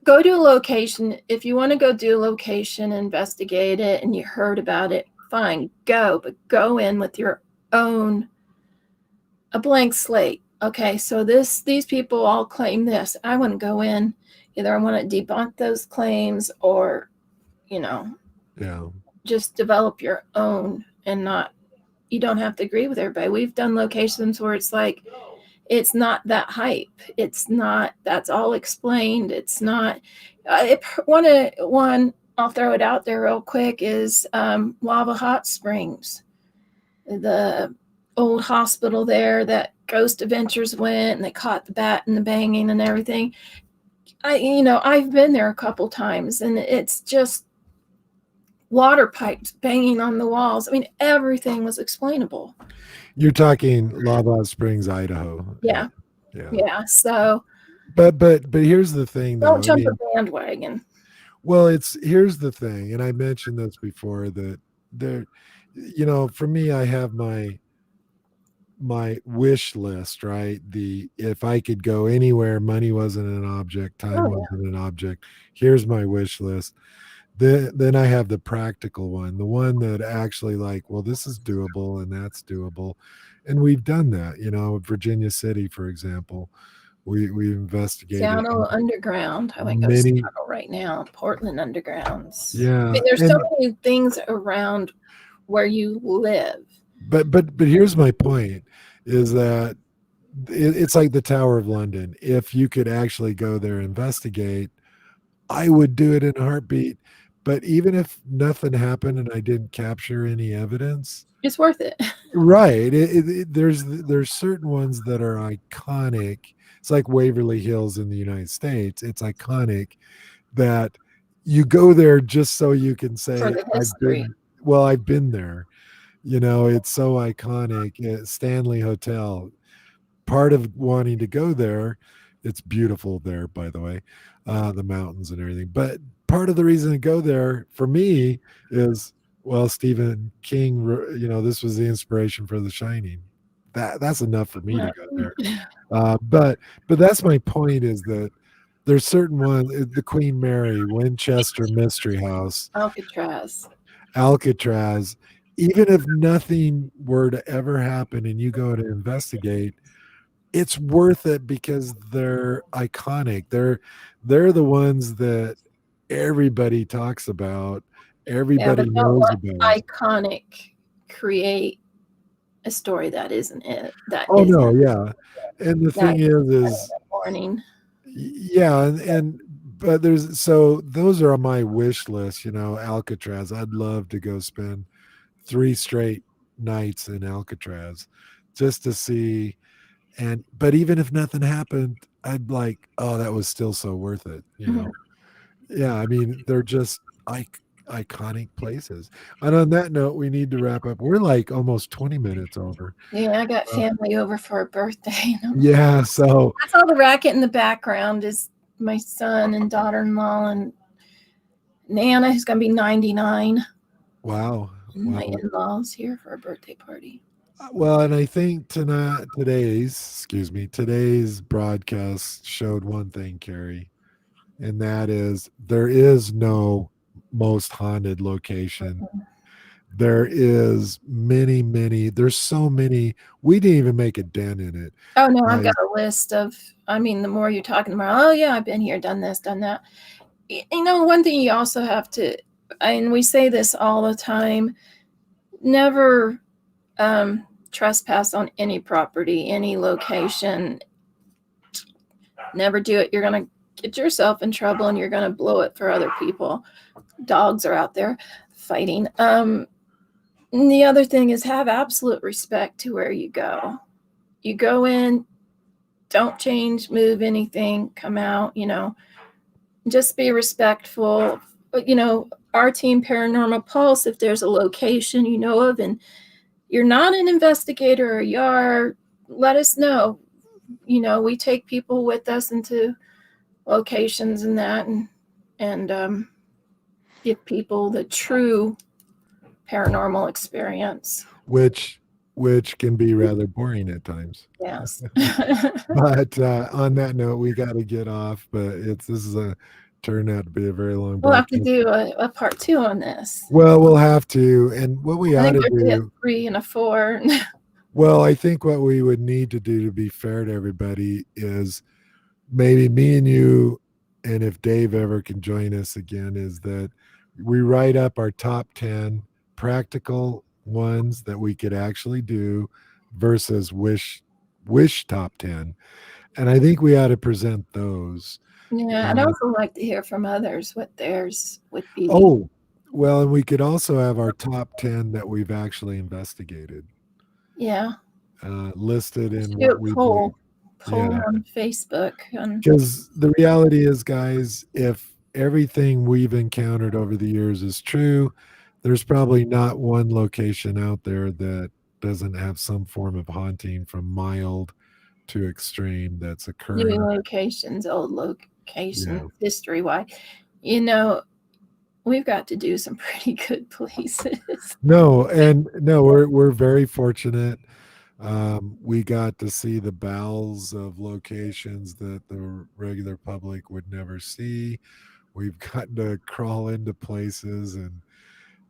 go to a location. If you want to go do a location, investigate it, and you heard about it, fine, go. But go in with your own, a blank slate. Okay, so these people all claim this. I want to go in. Either I want to debunk those claims, or, you know, yeah, just develop your own, and not, you don't have to agree with everybody. We've done locations where it's like, it's not that hype. It's not, that's all explained. It's not, one, I'll throw it out there real quick, is Lava Hot Springs, the old hospital there that Ghost Adventures went, and they caught the bat and the banging and everything. I've been there a couple times, and it's just water pipes banging on the walls. I mean, everything was explainable. you're talking Lava Springs, Idaho. Yeah. Yeah. Yeah, so But here's the thing don't though. I jump a mean, bandwagon. well, it's here's the thing, and I mentioned this before that there, for me, I have my wish list, right? The if I could go anywhere, money wasn't an object, time Oh yeah, wasn't an object. Here's my wish list. Then I have the practical one, the one that actually like, well, this is doable and that's doable. And we've done that, Virginia City, for example. We investigated Seattle Underground. I might go to many, Seattle right now. Portland Undergrounds. I yeah. mean, there's so And many things around where you live. but here's my point is that it's like the Tower of London. If you could actually go there and investigate, I would do it in a heartbeat. But even if nothing happened and I didn't capture any evidence, It's worth it. right? There's certain ones that are iconic. It's like Waverly Hills in the United States. It's iconic that you go there just so you can For say the I've history. been. Well, I've been there. It's so iconic. Stanley Hotel, part of wanting to go there, it's beautiful there, by the way, the mountains and everything. But part of the reason to go there for me is, well, Stephen King, this was the inspiration for The Shining. That's enough for me to go there. But that's my point is that there's certain ones, the Queen Mary, Winchester Mystery House, Alcatraz. Alcatraz. Even if nothing were to ever happen and you go to investigate, it's worth it because they're iconic. They're the ones that everybody talks about, Yeah, but everybody don't knows let about. iconic create a story that isn't it. That Oh no, isn't yeah. And the that thing is morning. yeah, and but so those are on my wish list, Alcatraz. I'd love to go spend 3 straight nights in Alcatraz just to see. And but even if nothing happened, I'd like, oh, that was still so worth it. Mhm. Yeah, I mean, they're just iconic places. And on that note, we need to wrap up. We're like almost 20 minutes over. Yeah, I got Uh, family over for a birthday. yeah, so That's all the racket in the background is my son and daughter-in-law and Nana, who's going to be 99. wow. And my Wow. in-laws here for a birthday party. Well, and I think today's broadcast showed one thing, Carrie, and that is there is no most haunted location. There is there's so many. We didn't even make a dent in it. Oh no, I've Guys, got a list of. I mean, the more you're talking about, oh yeah, I've been here, done this, done that. One thing you also have to, and we say this all the time, never trespass on any property, any location. Never do it. You're gonna get yourself in trouble, and you're gonna blow it for other people. Dogs are out there fighting. And the other thing is have absolute respect to where you go. You go in, don't change, move anything, come out, just be respectful. But, our team, Paranormal Pulse, if there's a location you know of and you're not an investigator or you are, let us know. We take people with us into locations and that and give people the true paranormal experience. which can be rather boring at times. Yes. But on that note, we got to get off. But this is a turned out to be a very long We'll have to broadcast. do a part two on this. Well, we'll have to. And what we I ought think to there'd be a do, 3 and a 4. well, I think what we would need to do to be fair to everybody is maybe me and you, and if Dave ever can join us again, is that we write up our top 10 practical ones that we could actually do versus wish top 10. And I think we ought to present those. Yeah, I'd Uh, also like to hear from others what theirs would be. oh, well, and we could also have our top 10 that we've actually investigated Yeah, listed in do what a we believe. poll Yeah. on Facebook. Because the reality is, guys, if everything we've encountered over the years is true, there's probably not one location out there that doesn't have some form of haunting from mild too extreme that's New occurring. locations, old locations, Yeah. history wise. You know, we've got to do some pretty good places. No, and no, we're very fortunate. We got to see the bowels of locations that the regular public would never see. We've gotten to crawl into places and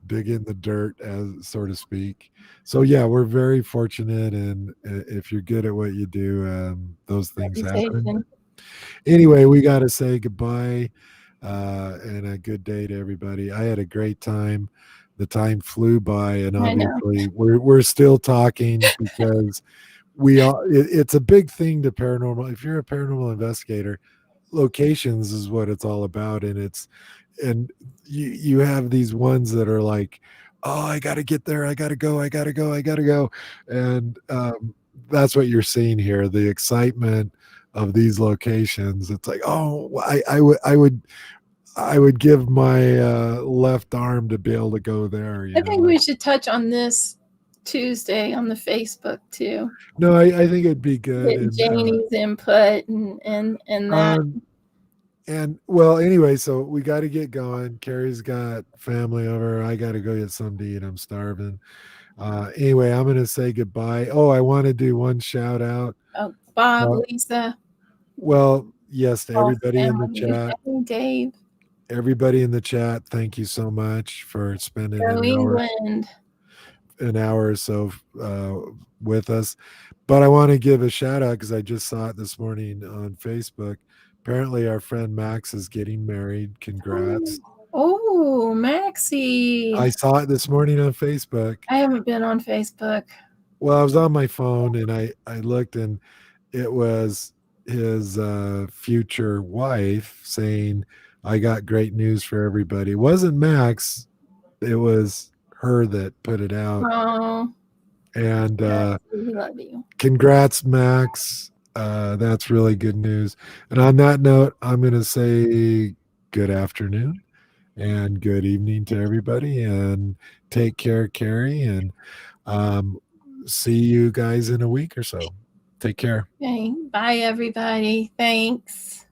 dig in the dirt, as so to speak. So yeah, we're very fortunate, and if you're good at what you do, those things happen. Reputation. Anyway, we got to say goodbye, and a good day to everybody. I had a great time. The time flew by, and I know. obviously we're still talking because it's a big thing to paranormal. If you're a paranormal investigator, locations is what it's all about, and and you have these ones that are like, oh, I got to get there, I got to go, I got to go, I got to go, and that's what you're seeing here, the excitement of these locations. It's like, oh, I would give my left arm to be able to go there, I think we should touch on this Tuesday on the Facebook too. No, I think it'd be good, Get and Janie's input and that. um and well, anyway, so we got to get going. Carrie's got family over. I got to go get something to eat. I'm starving. Anyway, I'm going to say goodbye. Oh, I want to do one shout out. Oh, Bob, Uh, Lisa, well, yes, to all everybody in the family. chat. Hey, Dave, Everybody in the chat, thank you so much for spending go England. an hour or so with us. But I want to give a shout out because I just saw it this morning on Facebook. Apparently, our friend Max is getting married. Congrats. Oh, Maxie. I saw it this morning on Facebook. I haven't been on Facebook. Well, I was on my phone and I looked, and it was his future wife saying, I got great news for everybody. It wasn't Max, it was her that put it out. Oh, And we love you. congrats, Max. That's really good news. And on that note, I'm going to say good afternoon and good evening to everybody. And take care, Carrie. And um, see you guys in a week or so. Take care. Okay, bye, everybody. Thanks.